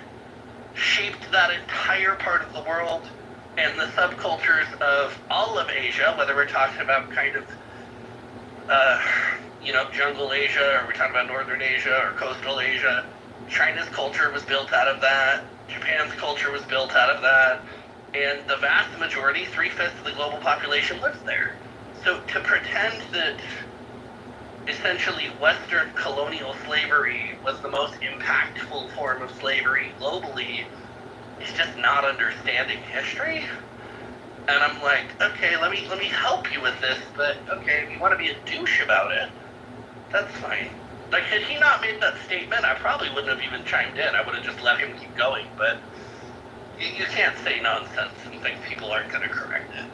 shaped that entire part of the world and the subcultures of all of Asia, whether we're talking about kind of, jungle Asia, or we're talking about northern Asia or coastal Asia. China's culture was built out of that. Japan's culture was built out of that. And the vast majority, 3/5 of the global population, lives there. So to pretend that essentially Western colonial slavery was the most impactful form of slavery globally is just not understanding history. And I'm like, okay, let me help you with this, but okay, if you want to be a douche about it, that's fine. Like, had he not made that statement, I probably wouldn't have even chimed in. I would have just let him keep going, but you can't say nonsense and think people aren't going to correct it.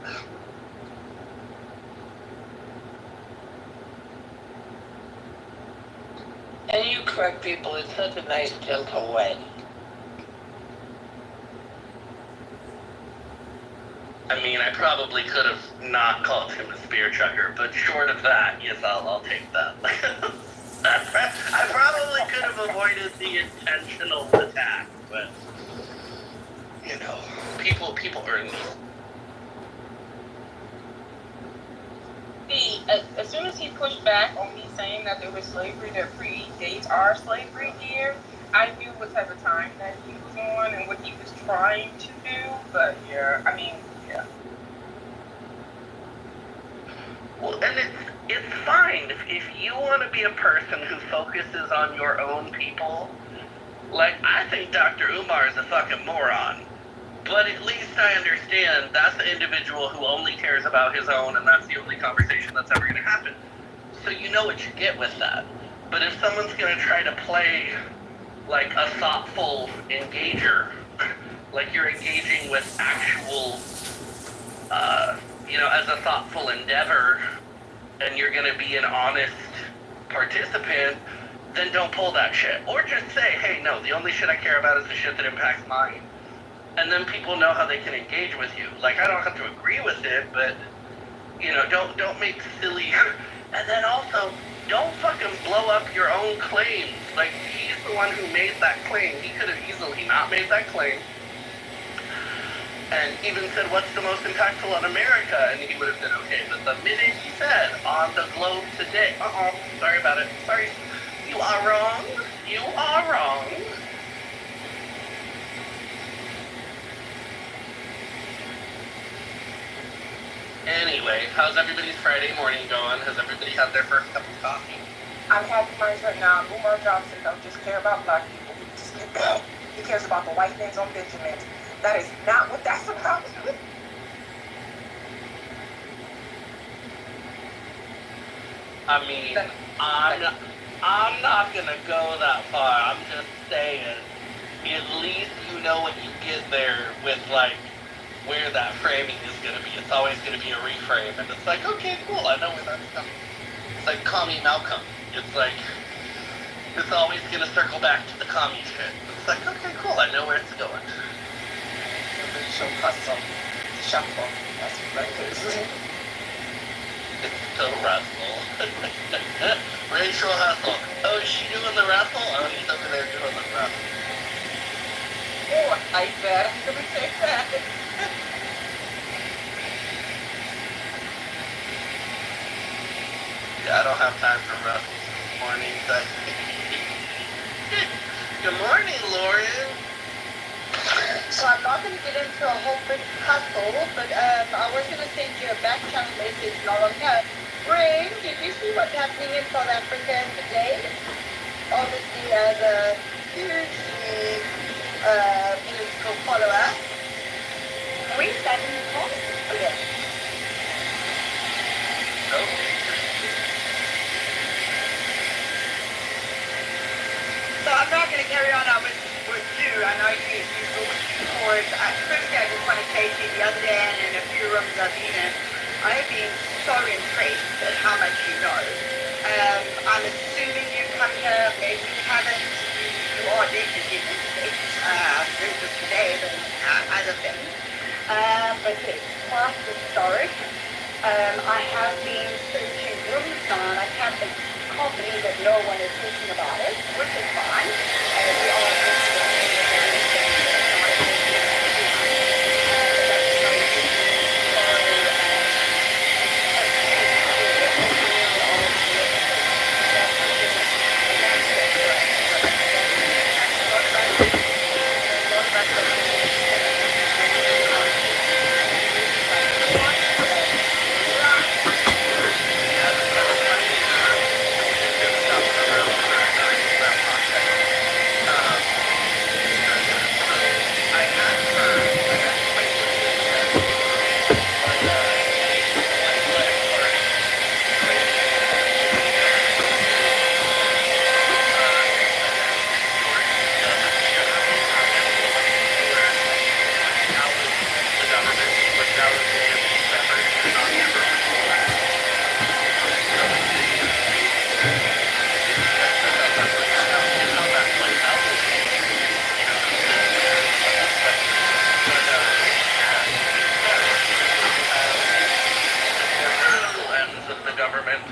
And you correct people in such a nice, gentle way. I mean, I probably could have not called him a spear chucker, but short of that, yes, I'll take that. I probably could have avoided the intentional attack, but, people earn these. As soon as he pushed back on me saying that there was slavery that predates our slavery here, I knew what type of time that he was on and what he was trying to do, but yeah, I mean, yeah. Well, and it's fine if you want to be a person who focuses on your own people. Like, I think Dr. Umar is a fucking moron. But at least I understand that's the individual who only cares about his own, and that's the only conversation that's ever going to happen. So you know what you get with that. But if someone's going to try to play like a thoughtful engager, like you're engaging with actual, as a thoughtful endeavor, and you're going to be an honest participant, then don't pull that shit. Or just say, hey, no, the only shit I care about is the shit that impacts mine. And then people know how they can engage with you. Like, I don't have to agree with it, but, don't make silly... And then also, don't fucking blow up your own claims. Like, he's the one who made that claim. He could have easily not made that claim. And even said, what's the most impactful on America? And he would have been okay. But the minute he said, on the globe today, sorry about it. Sorry. You are wrong. You are wrong. Anyway, how's everybody's Friday morning going? Has everybody had their first cup of coffee? I'm having mine right now. Umar Johnson don't just care about black people. He cares about the white man's on Benjamins. That is not what that's about. I mean, I'm not gonna go that far. I'm just saying, at least you know when you get there with, like, where that framing is going to be. It's always going to be a reframe, and it's like, okay, cool, I know where that's coming. It's like Commie Malcolm. It's like, it's always going to circle back to the commie shit. It's like, okay, cool, I know where it's going. Racial hustle. Shuffle. That's what it is. It's still Russell. Racial hustle. Oh, is she doing the Russell? Oh, he's over there doing the Russell. Oh, I like that. I'm going to take that. Yeah, I don't have time for Russell this morning. Good morning, Lauren. So I'm not going to get into a whole big tussle, but I was going to send you a back channel message not long ago. Ray, did you see what's happening in South Africa today? Obviously, as a hugely political follower. Where's that in the call? Okay. So I'm not going to carry on with you. I know you thought before. Firstly, I just want to say to you the other day and in a few rooms I've been in, I have been so impressed at how much you know. I'm assuming you come here, maybe you haven't. You are definitely in this versus today than other things. But it's quite historic. I have been searching rooms now, and I can't believe that no one is thinking about it, which is fine. We are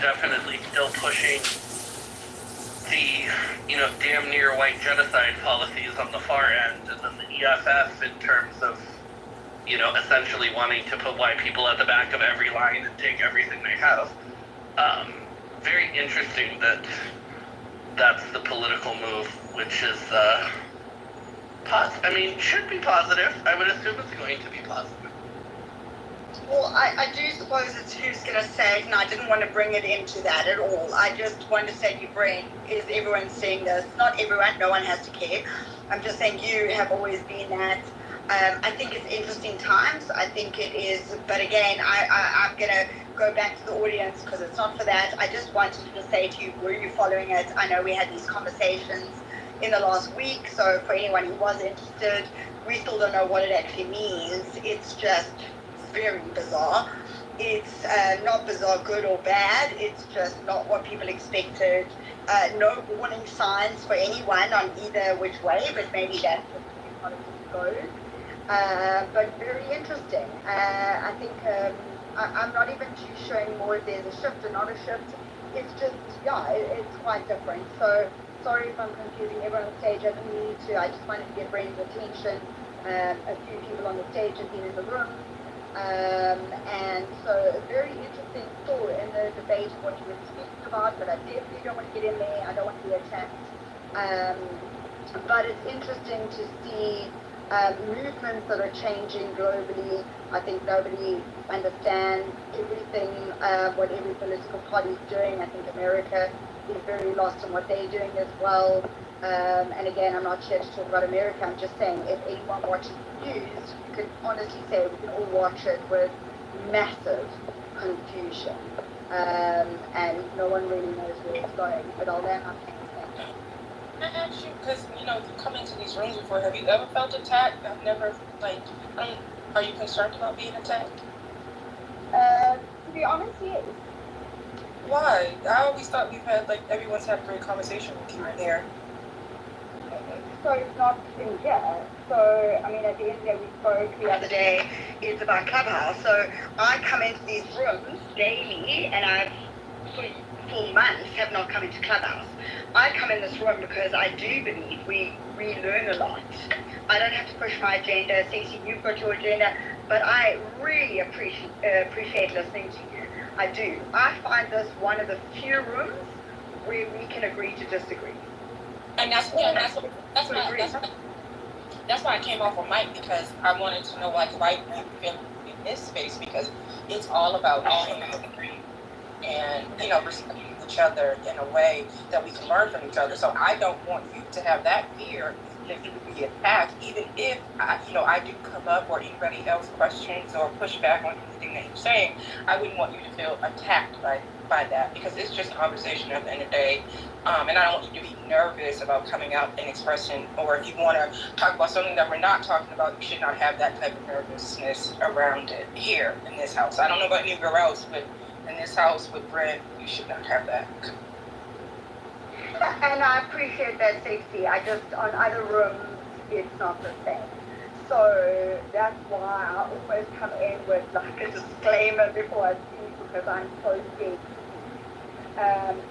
definitely still pushing the, damn near white genocide policies on the far end, and then the EFF in terms of, essentially wanting to put white people at the back of every line and take everything they have. Very interesting that that's the political move which is should be positive. I would assume it's going to be positive. Well, I do suppose it's who's going to say it, and I didn't want to bring it into that at all. I just wanted to say to you, Brent, is everyone seeing this? Not everyone, no one has to care. I'm just saying you have always been that. I think it's interesting times. I think it is, but again, I'm going to go back to the audience because it's not for that. I just wanted to say to you, were you following it? I know we had these conversations in the last week, so for anyone who was interested, we still don't know what it actually means. It's just very bizarre. It's not bizarre good or bad, it's just not what people expected. No warning signs for anyone on either which way, but maybe that's just how it goes. But very interesting. I think I'm not even too sure anymore if there's a shift or not a shift. It's just, it's quite different. So sorry if I'm confusing everyone on the stage. I didn't mean to. I just wanted to get Brandon's attention. A few people on the stage have been in the room. And so a very interesting thought in the debate of what you were speaking about, but I definitely don't want to get in there. I don't want to be attacked. But it's interesting to see movements that are changing globally. I think nobody understands everything, what every political party is doing. I think America is very lost in what they're doing as well. And again, I'm not here to talk about America. I'm just saying, if anyone watches the news, you can honestly say we can all watch it with massive confusion. And no one really knows where it's going. But I'll land my plane. Can I ask you, because, you come into these rooms before, have you ever felt attacked? I've never, are you concerned about being attacked? To be honest, yes. Why? I always thought we've had, everyone's had a great conversation with you in here. So it's not in here. So, at the end of the day, we spoke the other day, it's about Clubhouse. So I come into these rooms daily, and I've, for months, have not come into Clubhouse. I come in this room because I do believe we learn a lot. I don't have to push my agenda. Stacey, you've got your agenda, but I really appreciate listening to you. I do. I find this one of the few rooms where we can agree to disagree. And that's why I came off of mic, because I wanted to know why you feel in this space, because it's all about agreeing and respecting each other in a way that we can learn from each other. So I don't want you to have that fear that you would be attacked, even if I do come up or anybody else questions or push back on anything that you're saying. I wouldn't want you to feel attacked by that, because it's just conversation at the end of the day. And I don't want you to be nervous about coming out and expressing, or if you want to talk about something that we're not talking about, you should not have that type of nervousness around it here in this house. I don't know about anywhere else, but in this house with Brent, you should not have that. And I appreciate that, Stacey. I just, on other rooms, it's not the same. So that's why I always come in with a disclaimer before I speak, because I'm so scared.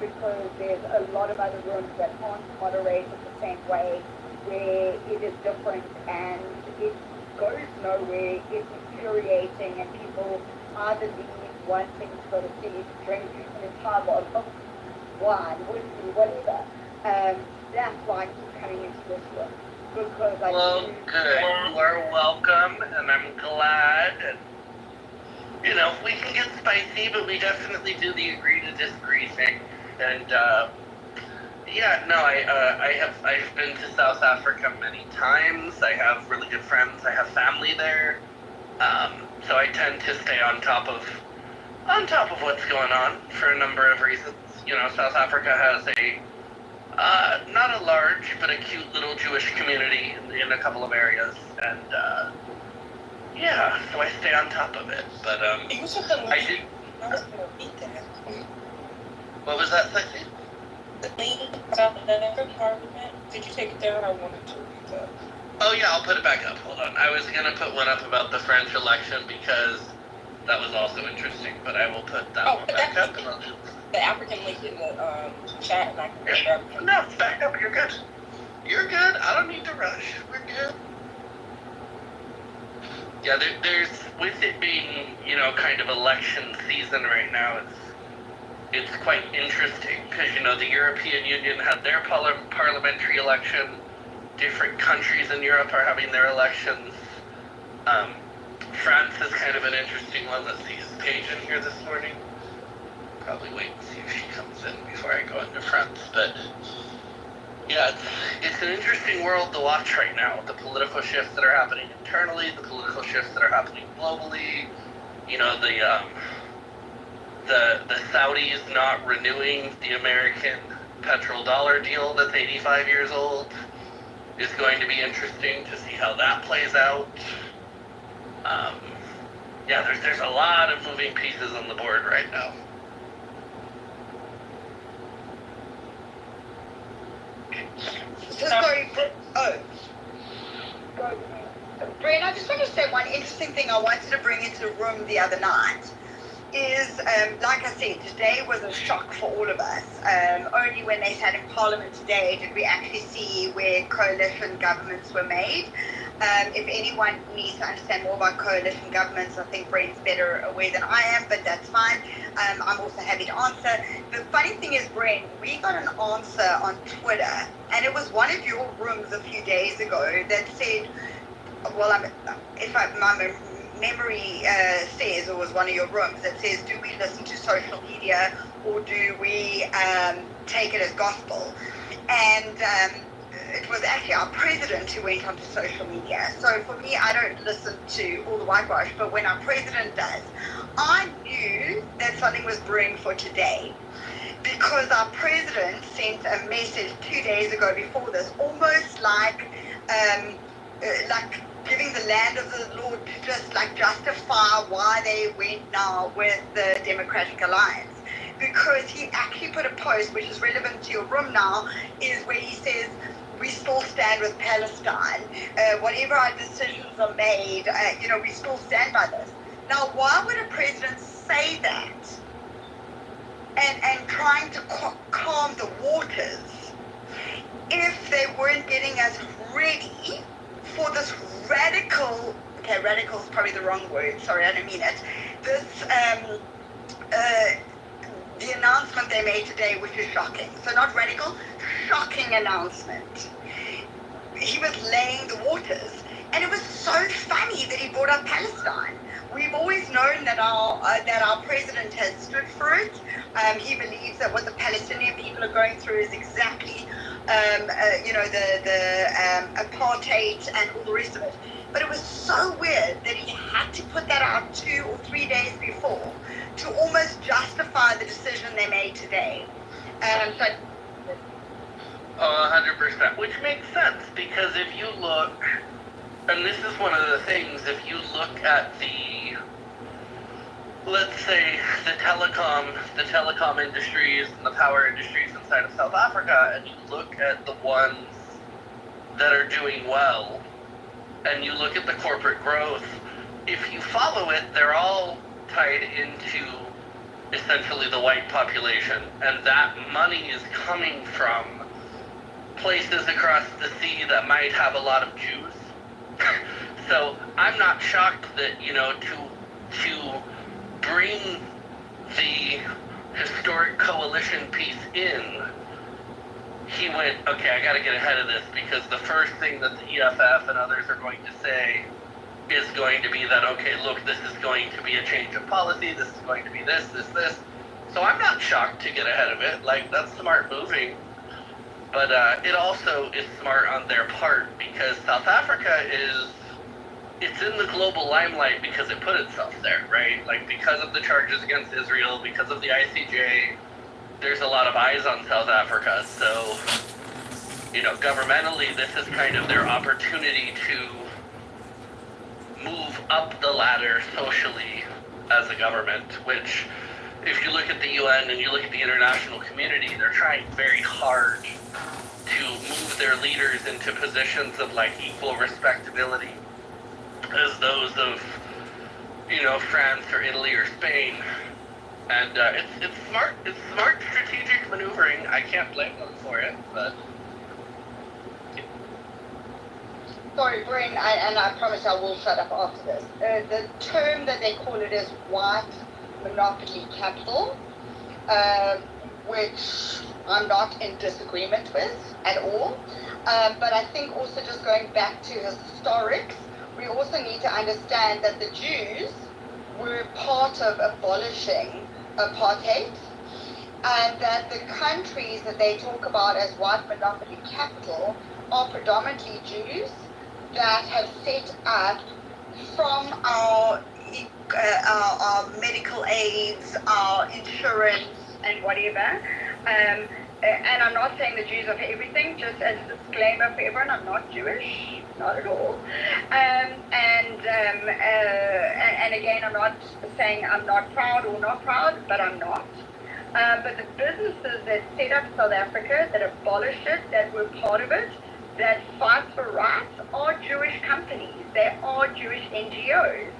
Because there's a lot of other rooms that aren't moderated the same way, where it is different and it goes nowhere. It's infuriating, and people either leave wanting to go to sleep, drink an entire bottle of wine, whiskey, whatever. That's why I keep coming into this room. Because Well, good. You are welcome, and I'm glad. And, we can get spicy, but we definitely do the agree to disagree thing. And, I've been to South Africa many times. I have really good friends. I have family there. So I tend to stay on top of what's going on for a number of reasons. South Africa has not a large, but a cute little Jewish community in a couple of areas, and so I stay on top of it. But I did. What was that, Sexy? The link about the Parliament. Did you take it down? I wanted to read that. Oh yeah, I'll put it back up. Hold on. I was gonna put one up about the French election because that was also interesting, but I will put that one back up. And I'll do the African link in the chat, and I can read that. No, it's back up. You're good. You're good. I don't need to rush. We're good. Yeah, there's with it being kind of election season right now. it's quite interesting because, the European Union had their parliamentary election. Different countries in Europe are having their elections. France is kind of an interesting one. Let's see, is Paige in here this morning? Probably wait and see if she comes in before I go into France. But yeah, it's an interesting world to watch right now. The political shifts that are happening internally, the political shifts that are happening globally. The Saudis not renewing the American petrodollar deal that's 85 years old is going to be interesting to see how that plays out. There's a lot of moving pieces on the board right now. So sorry, Brian, I just want to say one interesting thing I wanted to bring into the room the other night is, like I said, today was a shock for all of us. Only when they sat in Parliament today did we actually see where coalition governments were made. If anyone needs to understand more about coalition governments, I think Brent's better aware than I am, but that's fine. I'm also happy to answer. The funny thing is, Brent, we got an answer on Twitter, and it was one of your rooms a few days ago that said, my memory says, it was one of your rooms that says, do we listen to social media or do we take it as gospel? And it was actually our president who went onto social media. So for me, I don't listen to all the whitewash, but when our president does, I knew that something was brewing for today, because our president sent a message 2 days ago before this, almost like giving the land of the Lord to just justify why they went now with the Democratic Alliance. Because he actually put a post, which is relevant to your room now, is where he says, we still stand with Palestine. Whatever our decisions are made, we still stand by this. Now, why would a president say that and trying to calm the waters if they weren't getting us ready for this radical is probably the wrong word, sorry, I don't mean it, this, the announcement they made today, which is shocking. So not radical, shocking announcement. He was laying the waters, and it was so funny that he brought up Palestine. We've always known that our president has stood for it. He believes that what the Palestinian people are going through is exactly, the apartheid and all the rest of it. But it was so weird that he had to put that out 2 or 3 days before to almost justify the decision they made today. 100%, which makes sense, because if you look, and this is one of the things, if you look at let's say the telecom industries and the power industries inside of South Africa, and you look at the ones that are doing well, and you look at the corporate growth, if you follow it, they're all tied into essentially the white population, and that money is coming from places across the sea that might have a lot of Jews. So I'm not shocked that, to bring the historic coalition piece in, he went, okay, I got to get ahead of this, because the first thing that the EFF and others are going to say is going to be that, okay, look, this is going to be a change of policy, this is going to be this. So I'm not shocked to get ahead of it. That's smart moving. But it also is smart on their part, because South Africa it's in the global limelight because it put itself there, right? Because of the charges against Israel, because of the ICJ, there's a lot of eyes on South Africa. So, governmentally, this is kind of their opportunity to move up the ladder socially as a government, which, if you look at the UN and you look at the international community, they're trying very hard to move their leaders into positions of equal respectability as those of, France or Italy or Spain. And it's smart strategic maneuvering. I can't blame them for it, but... Sorry, Bryn, and I promise I will shut up after this. The term that they call it is white monopoly capital. which I'm not in disagreement with at all. But I think also just going back to historics, we also need to understand that the Jews were part of abolishing apartheid, and that the countries that they talk about as white monopoly capital are predominantly Jews that have set up from our medical aids, our insurance, and whatever. And I'm not saying the Jews are for everything, just as a disclaimer for everyone, I'm not Jewish, not at all. And again, I'm not saying I'm not proud or not proud, but I'm not. But the businesses that set up South Africa, that abolished it, that were part of it, that fight for rights, are Jewish companies. They are Jewish NGOs.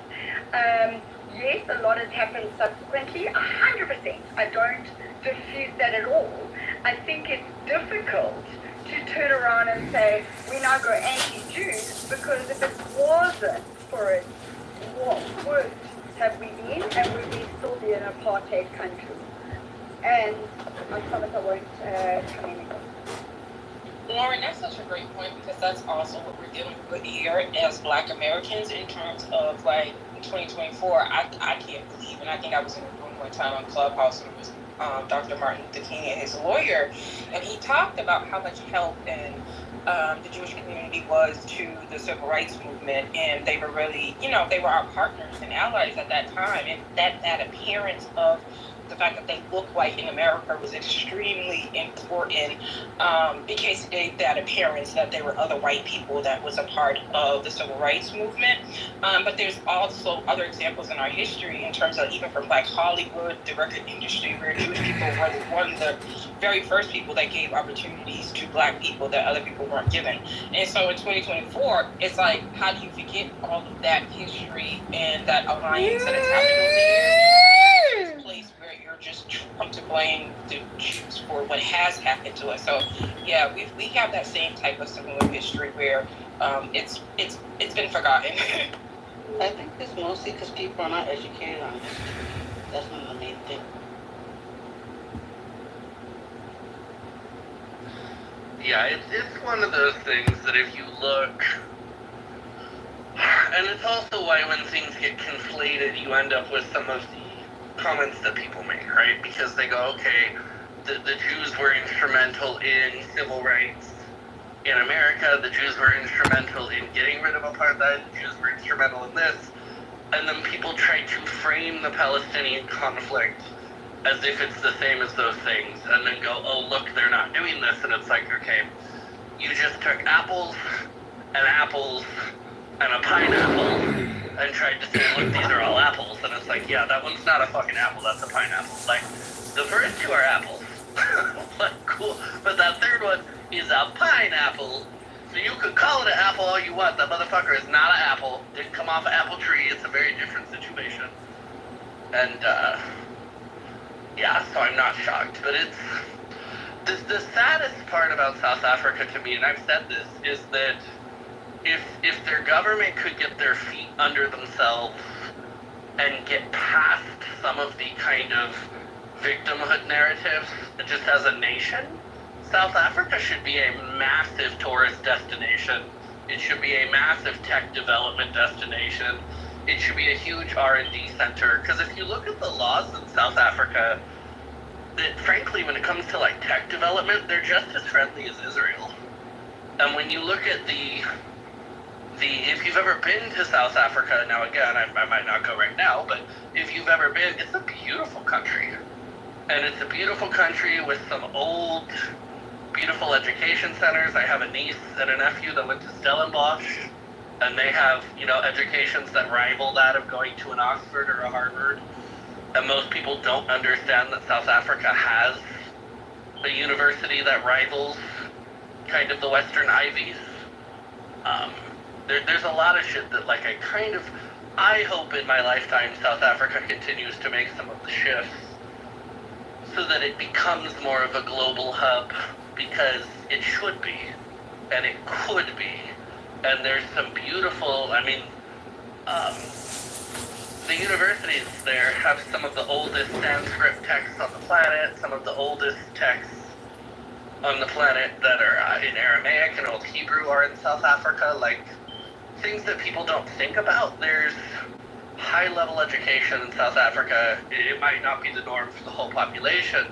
Yes, a lot has happened subsequently, 100%. I don't refute that at all. I think it's difficult to turn around and say, we now go anti-Jews, because if it wasn't for it, what worse have we been, and would we still be an apartheid country? And I promise I won't come in again. Lauren, that's such a great point, because that's also what we're dealing with here as Black Americans in terms of, like, in 2024. I can't believe, and I think I was in a room one time on Clubhouse, and it was Dr. Martin Luther King and his lawyer, and he talked about how much help and the Jewish community was to the civil rights movement, and they were really, they were our partners and allies at that time, and that appearance of the fact that they look white in America was extremely important, because it gave that appearance that there were other white people that was a part of the civil rights movement. But there's also other examples in our history in terms of even from like Hollywood, the record industry, where Jewish people were one of the very first people that gave opportunities to Black people that other people weren't given. And so in 2024, it's like, how do you forget all of that history and that alliance that has happened over the years? This place where you're just trying to blame the Jews for what has happened to us. So yeah, we have that same type of similar history where it's been forgotten. I think it's mostly because people are not educated on history. That's one of the main things. Yeah, it's one of those things that if you look, and it's also why when things get conflated, you end up with some of the comments that people make, right? Because they go, okay, the Jews were instrumental in civil rights in America, the Jews were instrumental in getting rid of apartheid, the Jews were instrumental in this, and then people try to frame the Palestinian conflict as if it's the same as those things, and then go, oh look, they're not doing this, and it's like, okay, you just took apples and a pineapple and tried to say, look, these are all apples, and it's like, yeah, that one's not a fucking apple, that's a pineapple. Like, the first two are apples. Like, cool, but that third one is a pineapple. So you could call it an apple all you want, that motherfucker is not an apple, didn't come off an apple tree, it's a very different situation. And, yeah, so I'm not shocked, but it's, the saddest part about South Africa to me, and I've said this, is that if their government could get their feet under themselves and get past some of the kind of victimhood narratives, just as a nation, South Africa should be a massive tourist destination. It should be a massive tech development destination. It should be a huge R&D center. Because if you look at the laws in South Africa, that frankly, when it comes to like tech development, they're just as friendly as Israel. And when you look at if you've ever been to South Africa, now again, I might not go right now, but if you've ever been, it's a beautiful country. And it's a beautiful country with some old, beautiful education centers. I have a niece and a nephew that went to Stellenbosch, and they have, educations that rival that of going to an Oxford or a Harvard. And most people don't understand that South Africa has a university that rivals kind of the Western Ivies. There's a lot of shit that, like, I hope in my lifetime South Africa continues to make some of the shifts so that it becomes more of a global hub, because it should be, and it could be. And there's some beautiful, the universities there have some of the oldest Sanskrit texts on the planet, some of the oldest texts on the planet that are in Aramaic and Old Hebrew are in South Africa. Like, things that people don't think about. There's high-level education in South Africa. It might not be the norm for the whole population,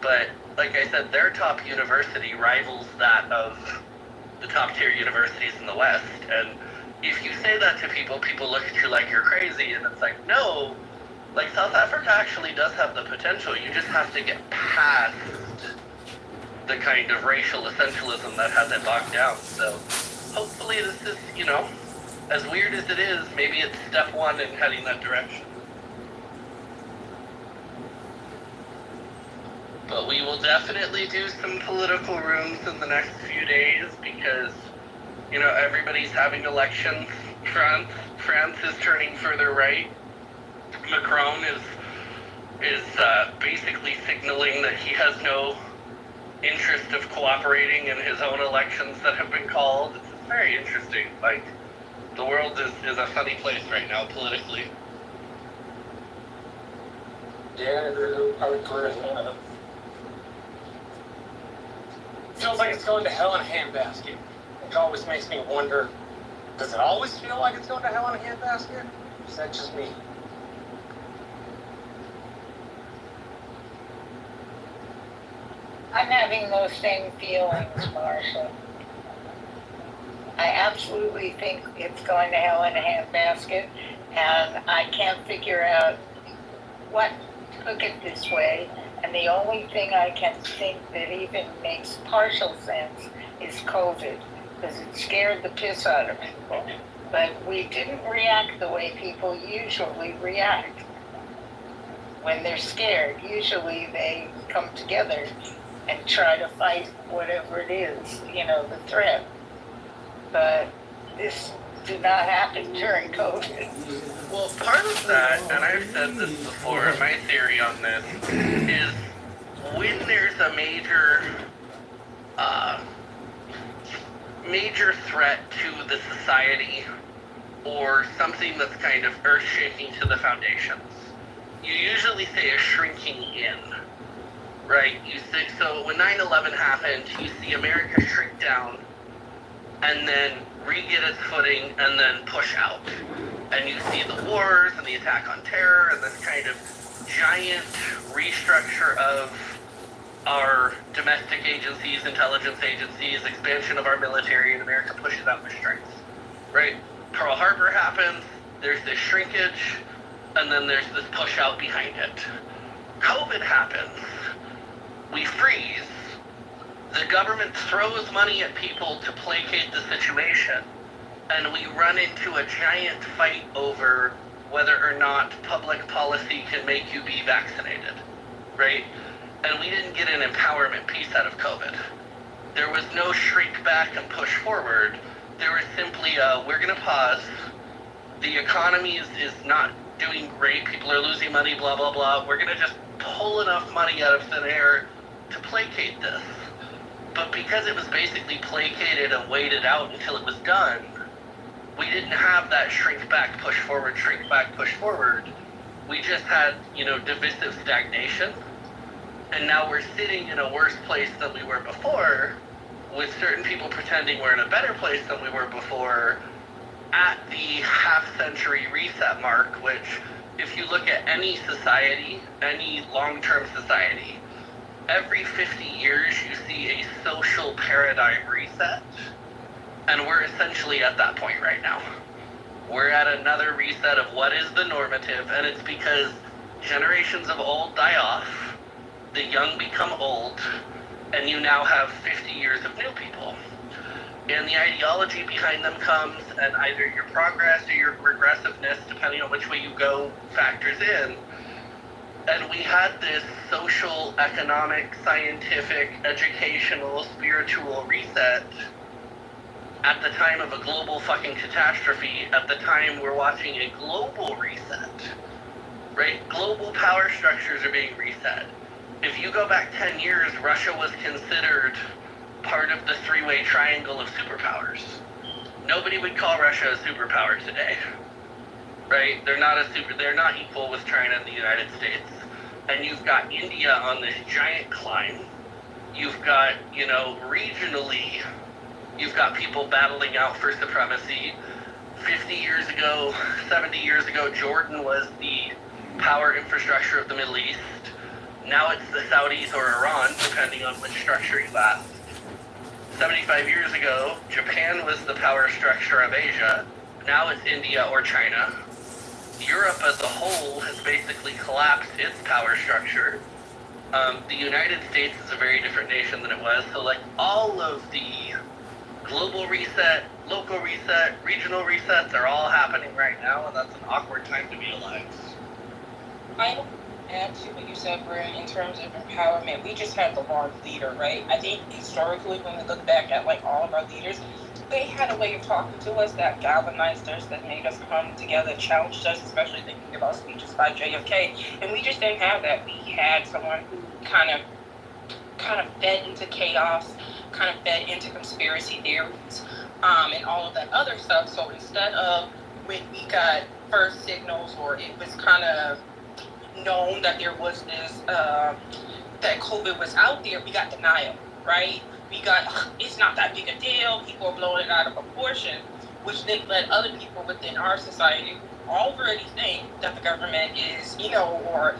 but like I said, their top university rivals that of the top-tier universities in the West. And if you say that to people, people look at you like you're crazy, and it's like, no, like, South Africa actually does have the potential. You just have to get past the kind of racial essentialism that has it bogged down. So hopefully this is, you know, as weird as it is, maybe it's step one in heading that direction. But we will definitely do some political rooms in the next few days because, you know, everybody's having elections. France is turning further right. Macron is basically signaling that he has no interest of cooperating in his own elections that have been called. It's very interesting. Like, the world is a funny place right now politically. Yeah, I would agree with that. Feels like it's going to hell in a handbasket. It always makes me wonder, does it always feel like it's going to hell in a handbasket? Or is that just me? I'm having those same feelings, Marshall. I absolutely think it's going to hell in a handbasket, and I can't figure out what took it this way. And the only thing I can think that even makes partial sense is COVID, because it scared the piss out of people. But we didn't react the way people usually react. When they're scared, usually they come together and try to fight whatever it is, you know, the threat. But this did not happen during COVID. Well, part of that, and I've said this before, my theory on this is when there's a major threat to the society or something that's kind of earth-shaking to the foundations, you usually say a shrinking in, right? You think, so when 9/11 happened, you see America shrink down and then re-get its footing and then push out. And you see the wars and the attack on terror and this kind of giant restructure of our domestic agencies, intelligence agencies, expansion of our military, and America pushes out with strength, right? Pearl Harbor happens, there's this shrinkage, and then there's this push out behind it. COVID happens, we freeze, the government throws money at people to placate the situation, and we run into a giant fight over whether or not public policy can make you be vaccinated, right? And we didn't get an empowerment piece out of COVID. There was no shrink back and push forward. There was simply we're going to pause. The economy is not doing great. People are losing money, blah, blah, blah. We're going to just pull enough money out of thin air to placate this. But because it was basically placated and waited out until it was done, we didn't have that shrink back, push forward, shrink back, push forward. We just had, you know, divisive stagnation. And now we're sitting in a worse place than we were before, with certain people pretending we're in a better place than we were before, at the half-century reset mark, which, if you look at any society, any long-term society, every 50 years you see a social paradigm reset, and we're essentially at that point right now. We're at another reset of what is the normative, and it's because generations of old die off, the young become old, and you now have 50 years of new people. And the ideology behind them comes, and either your progress or your regressiveness, depending on which way you go, factors in. And we had this social, economic, scientific, educational, spiritual reset at the time of a global fucking catastrophe, at the time we're watching a global reset, right? Global power structures are being reset. If you go back 10 years, Russia was considered part of the three-way triangle of superpowers. Nobody would call Russia a superpower today. right? They're not equal with China and the United States. And you've got India on this giant climb. You've got, regionally, you've got people battling out for supremacy. 50 years ago, 70 years ago, Jordan was the power infrastructure of the Middle East. Now it's the Saudis or Iran, depending on which structure you ask. 75 years ago, Japan was the power structure of Asia. Now it's India or China. Europe as a whole has basically collapsed its power structure. The United States is a very different nation than it was. So like all of the global reset, local reset, regional resets are all happening right now, and that's an awkward time to be alive. I add to what you said, Brian, in terms of empowerment. We just had the wrong leader, right? I think historically, when we look back at like all of our leaders, they had a way of talking to us that galvanized us, that made us come together, challenged us, especially thinking about speeches by JFK. And we just didn't have that. We had someone who kind of fed into chaos, kind of fed into conspiracy theories, and all of that other stuff. So instead of when we got first signals, or it was kind of known that there was this, that COVID was out there, we got denial, right? We got, it's not that big a deal, people are blowing it out of proportion, which then led other people within our society who already think that the government is, or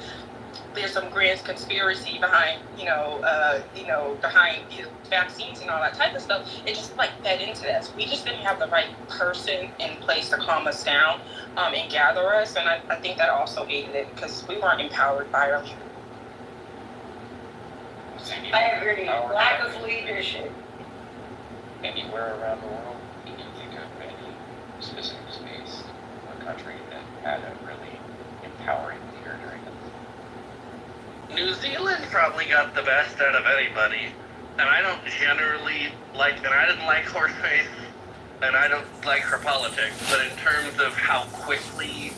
there's some grand conspiracy behind, behind vaccines and all that type of stuff. It just like fed into that. So we just didn't have the right person in place to calm us down and gather us. And I think that also aided it because we weren't empowered by our people. I agree. Lack of leadership. Anywhere around the world, you can think of any specific space or country that had a really empowering leader during it. New Zealand probably got the best out of anybody, and I don't generally like, and I didn't like Horseface, and I don't like her politics, but in terms of how quickly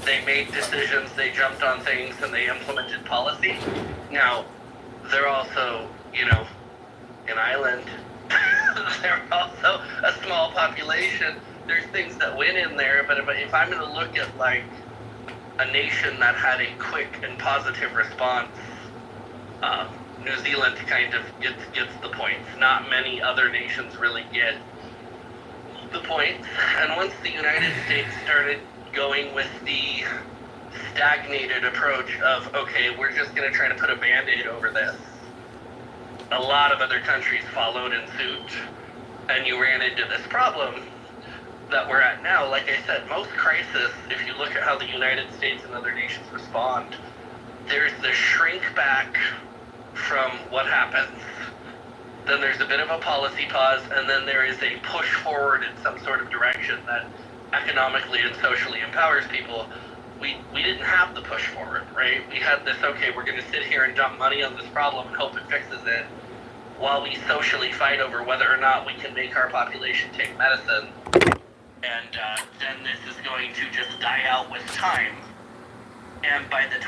they made decisions, they jumped on things, and they implemented policy. Now, they're also, an island. They're also a small population. There's things that went in there, but if I'm going to look at, like, a nation that had a quick and positive response, New Zealand kind of gets the points. Not many other nations really get the points. And once the United States started going with the stagnated approach of, okay, we're just going to try to put a Band-Aid over this, a lot of other countries followed in suit, and you ran into this problem that we're at now. Like I said, most crises, if you look at how the United States and other nations respond, there's the shrink back from what happens. Then there's a bit of a policy pause, and then there is a push forward in some sort of direction that economically and socially empowers people. We didn't have the push forward, right? We had this, okay, we're going to sit here and dump money on this problem and hope it fixes it, while we socially fight over whether or not we can make our population take medicine. And then this is going to just die out with time. And by the time